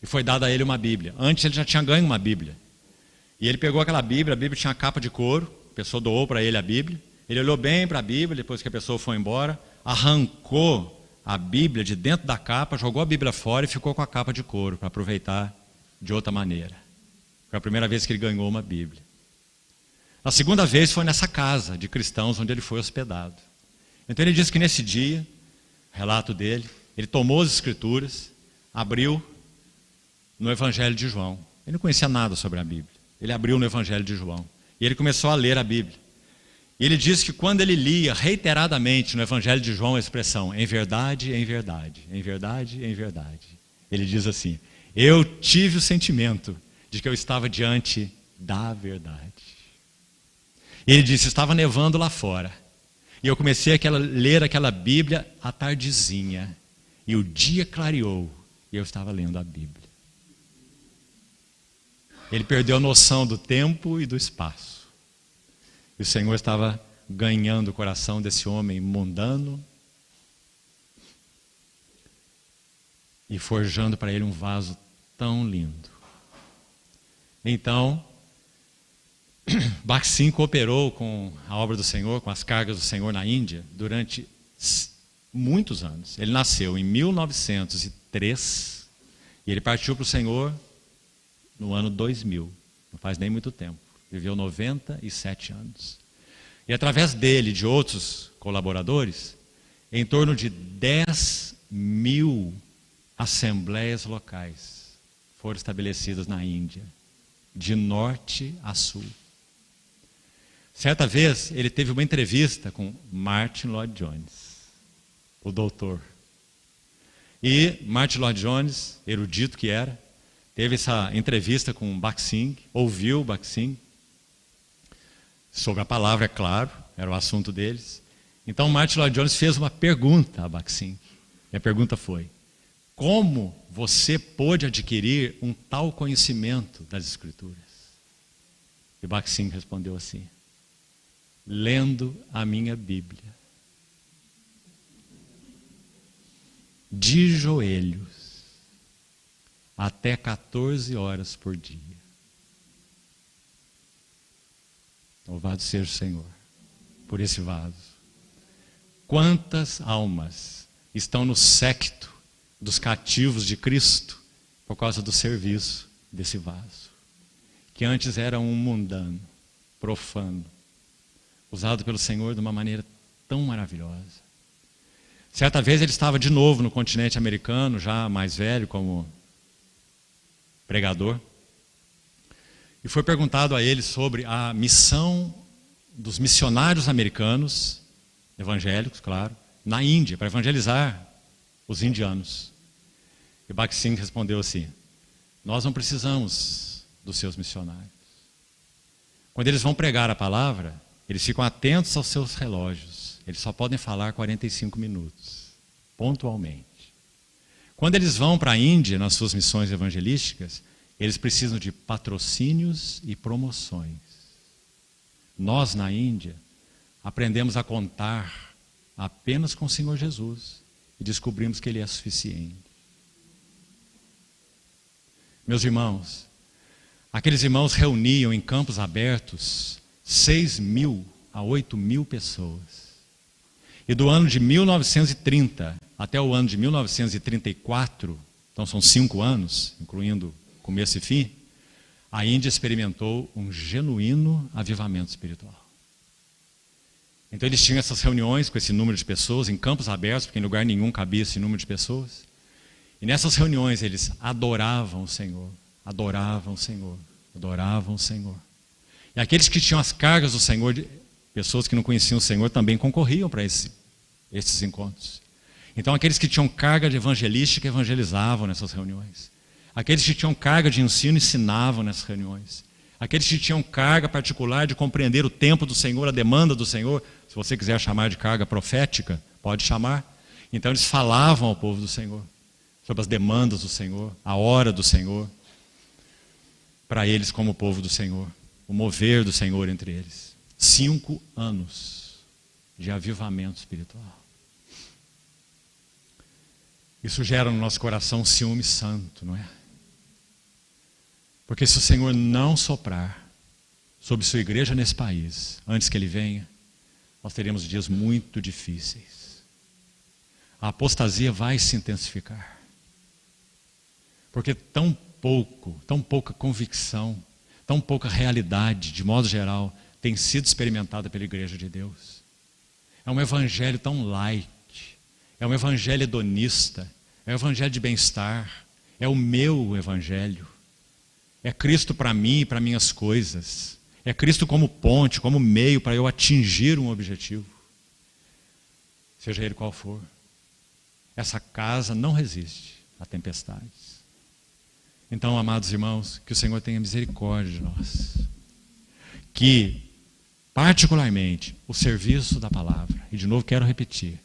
E foi dada a ele uma Bíblia. Antes ele já tinha ganho uma Bíblia. E ele pegou aquela Bíblia, a Bíblia tinha capa de couro. A pessoa doou para ele a Bíblia. Ele olhou bem para a Bíblia, depois que a pessoa foi embora, arrancou a Bíblia de dentro da capa, jogou a Bíblia fora e ficou com a capa de couro para aproveitar de outra maneira. Foi a primeira vez que ele ganhou uma Bíblia. A segunda vez foi nessa casa de cristãos onde ele foi hospedado. Então ele diz que nesse dia, relato dele, ele tomou as Escrituras, abriu no Evangelho de João. Ele não conhecia nada sobre a Bíblia. Ele abriu no Evangelho de João. E ele começou a ler a Bíblia. E ele diz que quando ele lia reiteradamente no Evangelho de João a expressão em verdade, em verdade, em verdade, em verdade, ele diz assim: eu tive o sentimento de que eu estava diante da verdade. E ele disse: estava nevando lá fora. E eu comecei a ler aquela Bíblia à tardezinha. E o dia clareou. E eu estava lendo a Bíblia. Ele perdeu a noção do tempo e do espaço. E o Senhor estava ganhando o coração desse homem mundano e forjando para ele um vaso tão lindo. Então, Bach-Singh cooperou com a obra do Senhor, com as cargas do Senhor na Índia, durante muitos anos. Ele nasceu em 1903 e ele partiu para o Senhor no ano 2000, não faz nem muito tempo. Viveu 97 anos. E através dele e de outros colaboradores, em torno de 10.000 assembleias locais foram estabelecidas na Índia, de norte a sul. Certa vez, ele teve uma entrevista com Martyn Lloyd-Jones, o doutor. E Martyn Lloyd-Jones, erudito que era, teve essa entrevista com Bach-Singh, ouviu Bach-Singh, sobre a palavra, é claro, era o assunto deles. Então Martyn Lloyd-Jones fez uma pergunta a Bach-Singh. E a pergunta foi: como você pôde adquirir um tal conhecimento das Escrituras? E Bach-Singh respondeu assim: lendo a minha Bíblia, de joelhos, até 14 horas por dia. Louvado seja o Senhor por esse vaso. Quantas almas estão no séquito dos cativos de Cristo por causa do serviço desse vaso, que antes era um mundano, profano, usado pelo Senhor de uma maneira tão maravilhosa. Certa vez ele estava de novo no continente americano, já mais velho como pregador, e foi perguntado a ele sobre a missão dos missionários americanos, evangélicos, claro, na Índia, para evangelizar os indianos. E Bach-Singh respondeu assim: nós não precisamos dos seus missionários. Quando eles vão pregar a palavra, eles ficam atentos aos seus relógios. Eles só podem falar 45 minutos, pontualmente. Quando eles vão para a Índia, nas suas missões evangelísticas, eles precisam de patrocínios e promoções. Nós, na Índia, aprendemos a contar apenas com o Senhor Jesus e descobrimos que Ele é suficiente. Meus irmãos, aqueles irmãos reuniam em campos abertos 6.000 a 8.000 pessoas. E do ano de 1930 até o ano de 1934, então são 5 anos, incluindo começo e fim, a Índia experimentou um genuíno avivamento espiritual. Então eles tinham essas reuniões com esse número de pessoas, em campos abertos, porque em lugar nenhum cabia esse número de pessoas. E nessas reuniões eles adoravam o Senhor, adoravam o Senhor, adoravam o Senhor. E aqueles que tinham as cargas do Senhor, pessoas que não conheciam o Senhor, também concorriam para esses encontros. Então aqueles que tinham carga de evangelística evangelizavam nessas reuniões. Aqueles que tinham carga de ensino ensinavam nessas reuniões. Aqueles que tinham carga particular de compreender o tempo do Senhor, a demanda do Senhor, se você quiser chamar de carga profética, pode chamar. Então eles falavam ao povo do Senhor, sobre as demandas do Senhor, a hora do Senhor, para eles como povo do Senhor, o mover do Senhor entre eles. 5 anos de avivamento espiritual. Isso gera no nosso coração um ciúme santo, não é? Porque se o Senhor não soprar sobre sua igreja nesse país, antes que Ele venha, nós teremos dias muito difíceis. A apostasia vai se intensificar. Porque tão pouca convicção, tão pouca realidade, de modo geral, tem sido experimentada pela igreja de Deus. É um evangelho tão light, é um evangelho hedonista, é um evangelho de bem-estar, é o meu evangelho. É Cristo para mim e para minhas coisas. É Cristo como ponte, como meio para eu atingir um objetivo. Seja ele qual for. Essa casa não resiste a tempestades. Então, amados irmãos, que o Senhor tenha misericórdia de nós. Que, particularmente, o serviço da palavra, e de novo quero repetir,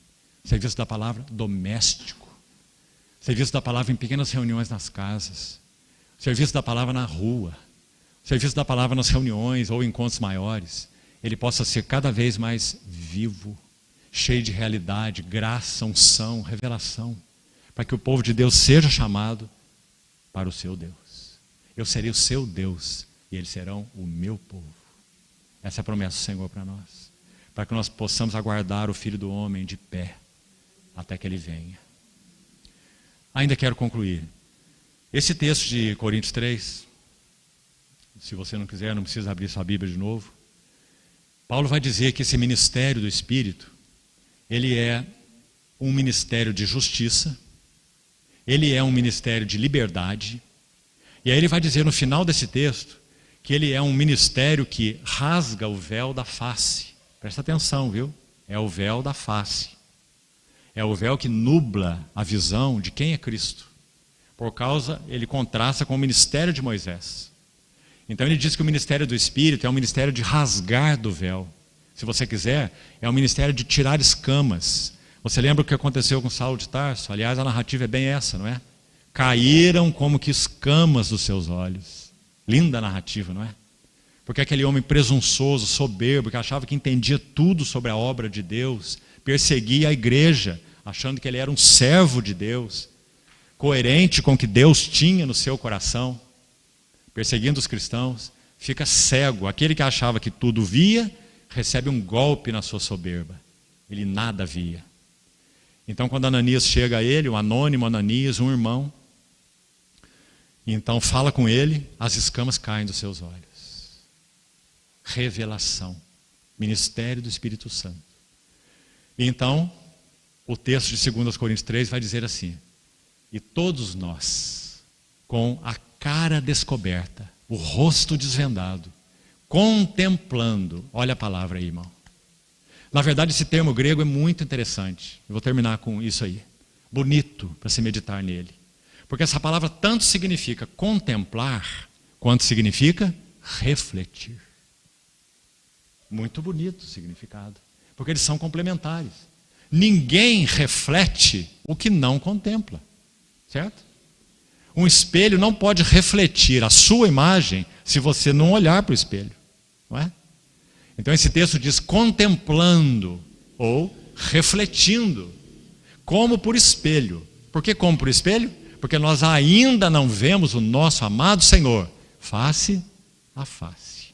serviço da palavra doméstico, serviço da palavra em pequenas reuniões nas casas, serviço da palavra na rua, serviço da palavra nas reuniões ou encontros maiores, ele possa ser cada vez mais vivo, cheio de realidade, graça, unção, revelação, para que o povo de Deus seja chamado para o seu Deus. Eu serei o seu Deus e eles serão o meu povo. Essa é a promessa do Senhor para nós, para que nós possamos aguardar o Filho do Homem de pé até que Ele venha. Ainda quero concluir. Esse texto de Coríntios 3, se você não quiser, não precisa abrir sua Bíblia de novo. Paulo vai dizer que esse ministério do Espírito, ele é um ministério de justiça, ele é um ministério de liberdade, e aí ele vai dizer no final desse texto, que ele é um ministério que rasga o véu da face. Presta atenção, viu? É o véu da face. É o véu que nubla a visão de quem é Cristo. Por causa, ele contrasta com o ministério de Moisés. Então ele diz que o ministério do Espírito é um ministério de rasgar do véu. Se você quiser, é um ministério de tirar escamas. Você lembra o que aconteceu com Saulo de Tarso? Aliás, a narrativa é bem essa, não é? Caíram como que escamas dos seus olhos. Linda a narrativa, não é? Porque aquele homem presunçoso, soberbo, que achava que entendia tudo sobre a obra de Deus, perseguia a igreja, achando que ele era um servo de Deus, coerente com o que Deus tinha no seu coração, perseguindo os cristãos, fica cego. Aquele que achava que tudo via, recebe um golpe na sua soberba. Ele nada via. Então, quando Ananias chega a ele, o anônimo Ananias, um irmão, então fala com ele, as escamas caem dos seus olhos. Revelação. Ministério do Espírito Santo. E então, o texto de 2 Coríntios 3 vai dizer assim: e todos nós, com a cara descoberta, o rosto desvendado, contemplando, olha a palavra aí, irmão. Na verdade, esse termo grego é muito interessante. Eu vou terminar com isso aí. Bonito para se meditar nele. Porque essa palavra tanto significa contemplar, quanto significa refletir. Muito bonito o significado. Porque eles são complementares. Ninguém reflete o que não contempla. Certo? Um espelho não pode refletir a sua imagem se você não olhar para o espelho. Não é? Então esse texto diz contemplando ou refletindo, como por espelho. Por que como por espelho? Porque nós ainda não vemos o nosso amado Senhor face a face.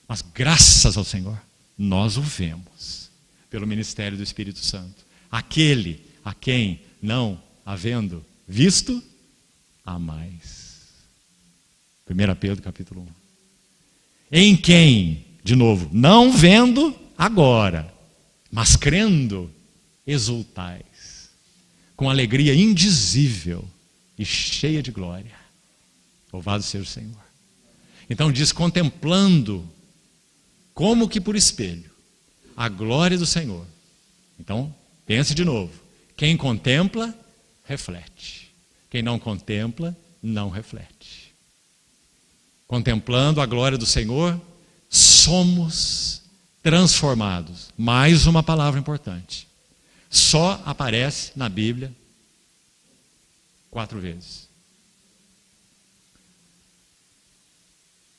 Mas graças ao Senhor, nós o vemos pelo ministério do Espírito Santo. Aquele a quem não havendo visto, há mais. 1 Pedro capítulo 1. Em quem, de novo, não vendo agora, mas crendo, exultais, com alegria indizível e cheia de glória. Louvado seja o Senhor. Então diz, contemplando, como que por espelho, a glória do Senhor. Então, pense de novo. Quem contempla, reflete. Quem não contempla, não reflete. Contemplando a glória do Senhor, somos transformados. Mais uma palavra importante. Só aparece na Bíblia 4 vezes.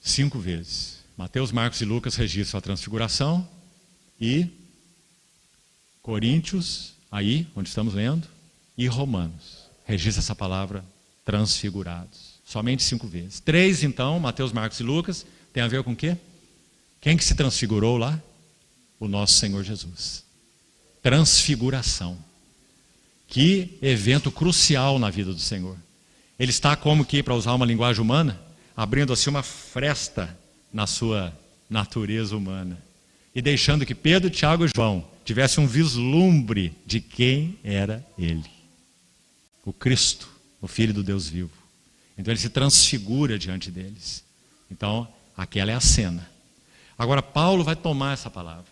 5 vezes. Mateus, Marcos e Lucas registram a transfiguração. E Coríntios, aí, onde estamos lendo, e Romanos, registra essa palavra transfigurados. Somente 5 vezes. 3, então, Mateus, Marcos e Lucas, tem a ver com o quê? Quem que se transfigurou lá? O nosso Senhor Jesus. Transfiguração. Que evento crucial na vida do Senhor. Ele está como que, para usar uma linguagem humana, abrindo assim uma fresta na sua natureza humana. E deixando que Pedro, Tiago e João tivessem um vislumbre de quem era ele. O Cristo, o Filho do Deus vivo. Então ele se transfigura diante deles. Então, aquela é a cena. Agora, Paulo vai tomar essa palavra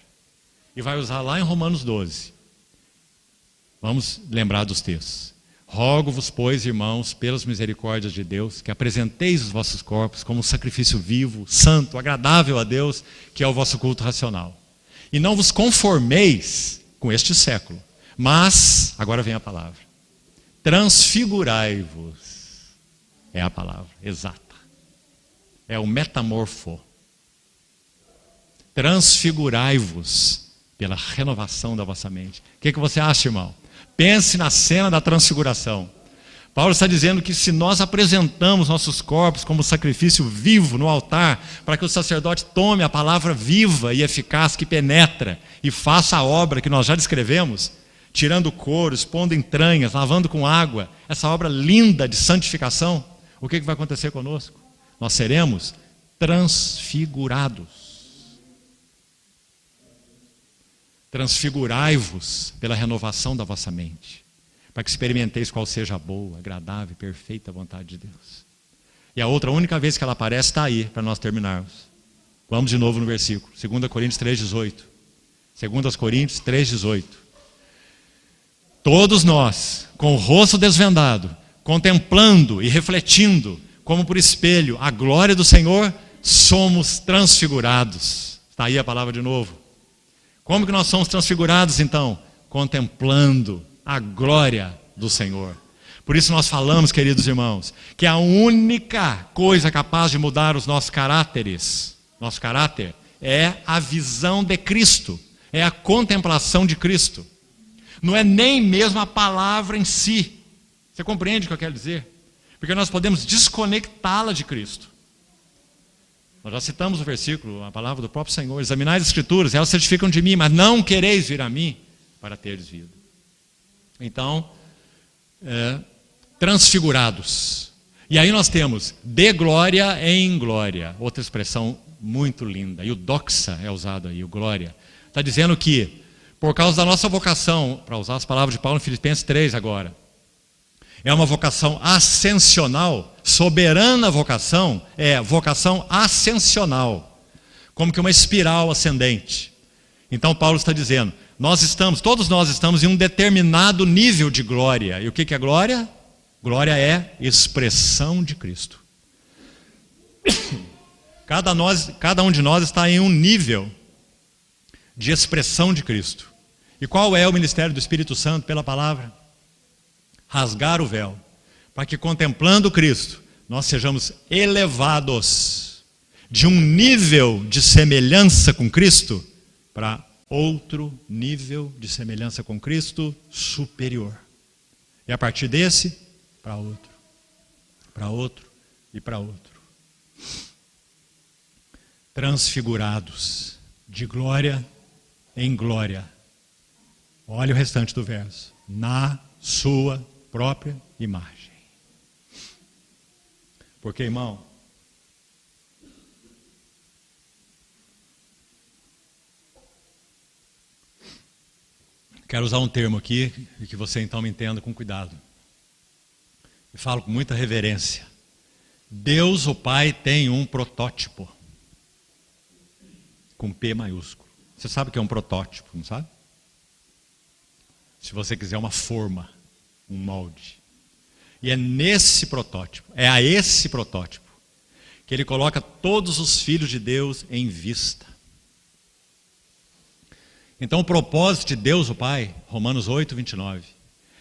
e vai usar lá em Romanos 12. Vamos lembrar dos textos. Rogo-vos, pois, irmãos, pelas misericórdias de Deus, que apresenteis os vossos corpos como um sacrifício vivo, santo, agradável a Deus, que é o vosso culto racional. E não vos conformeis com este século, mas, agora vem a palavra, transfigurai-vos. É a palavra exata. É o metamorfo. Transfigurai-vos pela renovação da vossa mente. O que você acha, irmão? Pense na cena da transfiguração. Paulo está dizendo que se nós apresentamos nossos corpos como sacrifício vivo no altar, para que o sacerdote tome a palavra viva e eficaz que penetra e faça a obra que nós já descrevemos, tirando o couro, expondo entranhas, lavando com água, essa obra linda de santificação, o que vai acontecer conosco? Nós seremos transfigurados. Transfigurai-vos pela renovação da vossa mente, para que experimenteis qual seja a boa, agradável e perfeita vontade de Deus. E a outra única vez que ela aparece está aí, para nós terminarmos. Vamos de novo no versículo, 2 Coríntios 3,18. 2 Coríntios 3,18. Todos nós, com o rosto desvendado, contemplando e refletindo, como por espelho, a glória do Senhor, somos transfigurados. Está aí a palavra de novo. Como que nós somos transfigurados então? Contemplando a glória do Senhor. Por isso nós falamos, queridos irmãos, que a única coisa capaz de mudar os nossos caráteres, nosso caráter, é a visão de Cristo, é a contemplação de Cristo. Não é nem mesmo a palavra em si. Você compreende o que eu quero dizer? Porque nós podemos desconectá-la de Cristo. Nós já citamos o versículo, a palavra do próprio Senhor. Examinai as Escrituras, elas certificam de mim, mas não quereis vir a mim para teres vida. Então, transfigurados. E aí nós temos de glória em glória. Outra expressão muito linda. E o doxa é usado aí, o glória. Está dizendo que, por causa da nossa vocação, para usar as palavras de Paulo em Filipenses 3 agora, é uma vocação ascensional, soberana vocação, é vocação ascensional, como que uma espiral ascendente. Então Paulo está dizendo, todos nós estamos em um determinado nível de glória. E o que é glória? Glória é expressão de Cristo. Cada um de nós está em um nível de expressão de Cristo. E qual é o ministério do Espírito Santo pela palavra? Rasgar o véu, para que contemplando Cristo, nós sejamos elevados de um nível de semelhança com Cristo para outro nível de semelhança com Cristo superior. E a partir desse, para outro, para outro e para outro. Transfigurados de glória em glória. Olha o restante do verso. Na sua própria imagem. Porque, irmão, quero usar um termo aqui e que você então me entenda com cuidado. E falo com muita reverência. Deus, o Pai, tem um protótipo. Com P maiúsculo. Você sabe o que é um protótipo, não sabe? Se você quiser uma forma, um molde. E é nesse protótipo, é a esse protótipo, que ele coloca todos os filhos de Deus em vista. Então o propósito de Deus, o Pai, Romanos 8, 29,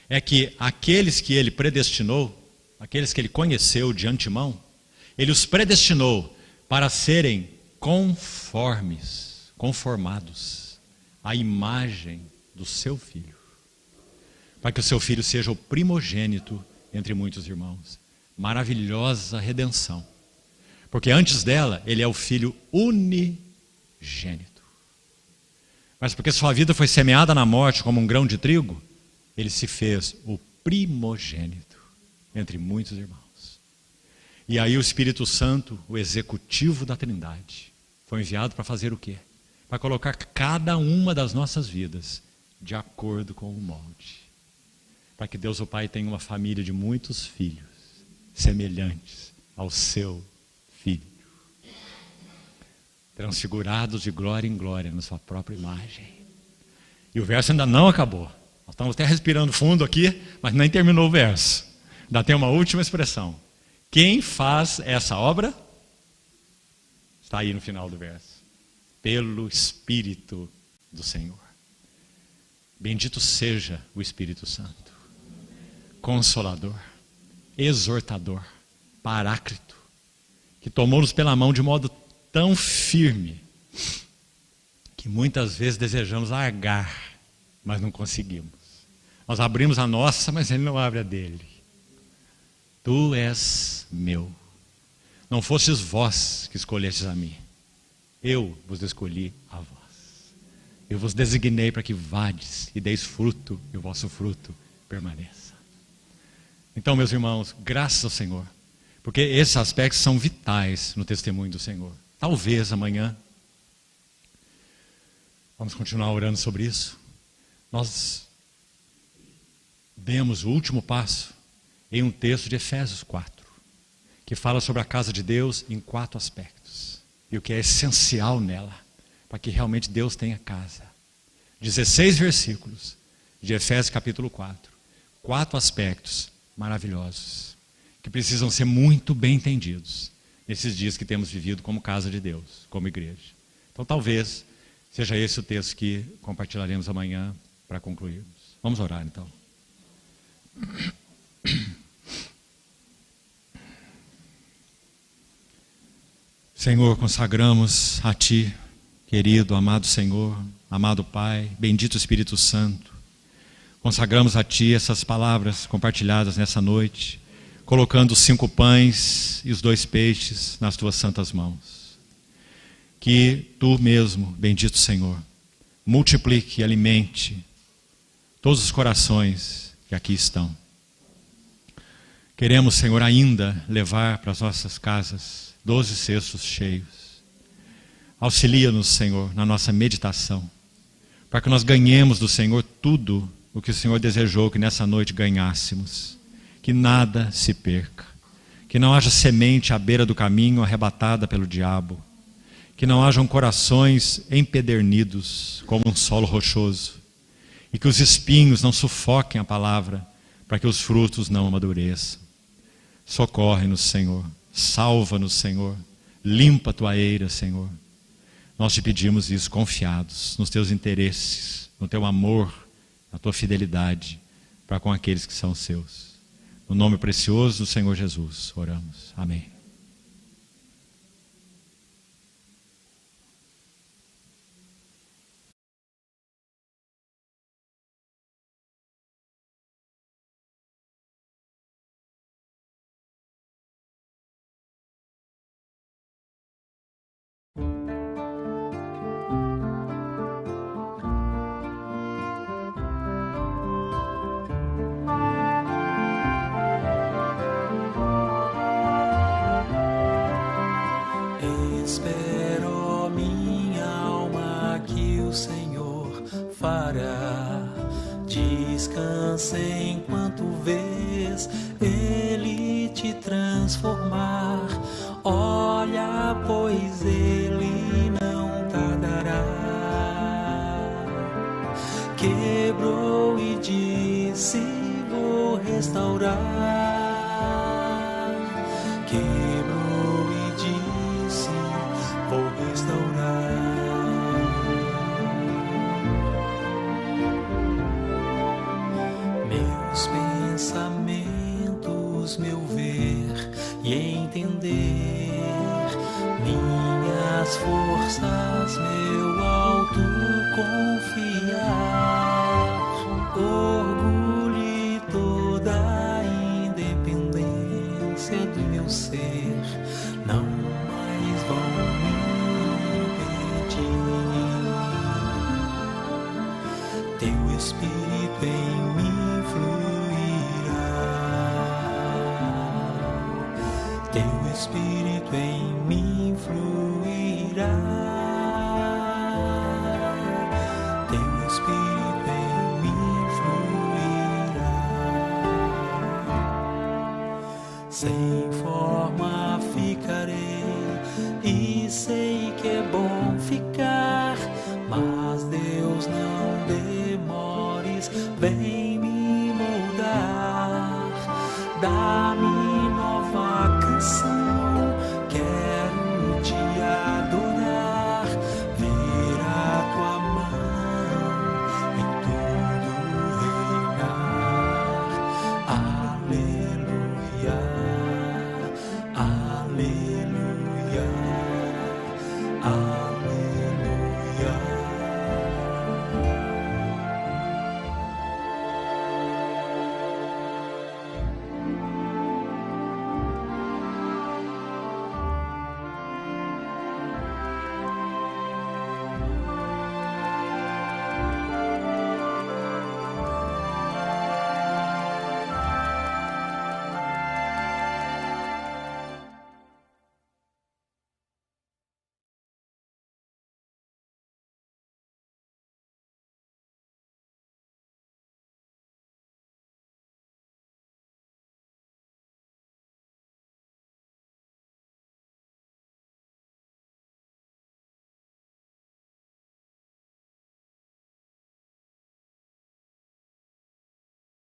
é que aqueles que ele predestinou, aqueles que ele conheceu de antemão, ele os predestinou para serem conformados à imagem do seu filho. Para que o seu filho seja o primogênito entre muitos irmãos. Maravilhosa redenção. Porque antes dela, ele é o filho unigênito. Mas porque sua vida foi semeada na morte como um grão de trigo, ele se fez o primogênito entre muitos irmãos. E aí o Espírito Santo, o executivo da Trindade, foi enviado para fazer o quê? Para colocar cada uma das nossas vidas de acordo com o molde. Para que Deus o Pai tenha uma família de muitos filhos, semelhantes ao seu Filho. Transfigurados de glória em glória na sua própria imagem. E o verso ainda não acabou. Nós estamos até respirando fundo aqui, mas nem terminou o verso. Ainda tem uma última expressão. Quem faz essa obra? Está aí no final do verso. Pelo Espírito do Senhor. Bendito seja o Espírito Santo. Consolador, exortador, paráclito, que tomou-nos pela mão de modo tão firme, que muitas vezes desejamos largar, mas não conseguimos. Nós abrimos a nossa, mas ele não abre a dele. Tu és meu. Não fostes vós que escolhestes a mim. Eu vos escolhi a vós. Eu vos designei para que vades e deis fruto, e o vosso fruto permaneça. Então, meus irmãos, graças ao Senhor, porque esses aspectos são vitais no testemunho do Senhor. Talvez amanhã, vamos continuar orando sobre isso, nós demos o último passo em um texto de Efésios 4, que fala sobre a casa de Deus em 4 aspectos, e o que é essencial nela, para que realmente Deus tenha casa. 16 versículos de Efésios capítulo 4, 4 aspectos maravilhosos, que precisam ser muito bem entendidos nesses dias que temos vivido como casa de Deus, como igreja. Então talvez seja esse o texto que compartilharemos amanhã para concluirmos. Vamos orar então. Senhor, consagramos a Ti, querido, amado Senhor, amado Pai, bendito Espírito Santo. Consagramos a Ti essas palavras compartilhadas nessa noite, colocando os 5 pães e os 2 peixes nas Tuas santas mãos. Que Tu mesmo, bendito Senhor, multiplique e alimente todos os corações que aqui estão. Queremos, Senhor, ainda levar para as nossas casas 12 cestos cheios. Auxilia-nos, Senhor, na nossa meditação, para que nós ganhemos do Senhor tudo o que o Senhor desejou que nessa noite ganhássemos. Que nada se perca, que não haja semente à beira do caminho arrebatada pelo diabo, que não hajam corações empedernidos como um solo rochoso, e que os espinhos não sufoquem a palavra, para que os frutos não amadureçam. Socorre-nos, Senhor, salva-nos, Senhor, limpa a tua eira, Senhor. Nós te pedimos isso confiados nos teus interesses, no teu amor, na tua fidelidade para com aqueles que são seus. No nome precioso do Senhor Jesus, oramos. Amém. para. Descanse enquanto vês Ele te transformar. Olha, pois Ele não tardará. Quebrou e disse: vou restaurar. Quebrou e disse: vou restaurar. Meus pensamentos, meu ver e entender, minhas forças, meu autoconfiar, orgulho e toda a independência do meu ser não mais vão me impedir. Teu Espírito em mim fluirá. Teu Espírito em mim fluirá. Teu Espírito em mim fluirá. Sem forma ficarei e sei que é bom ficar, mas Deus, não demores, vem me moldar. Dá-me nova canção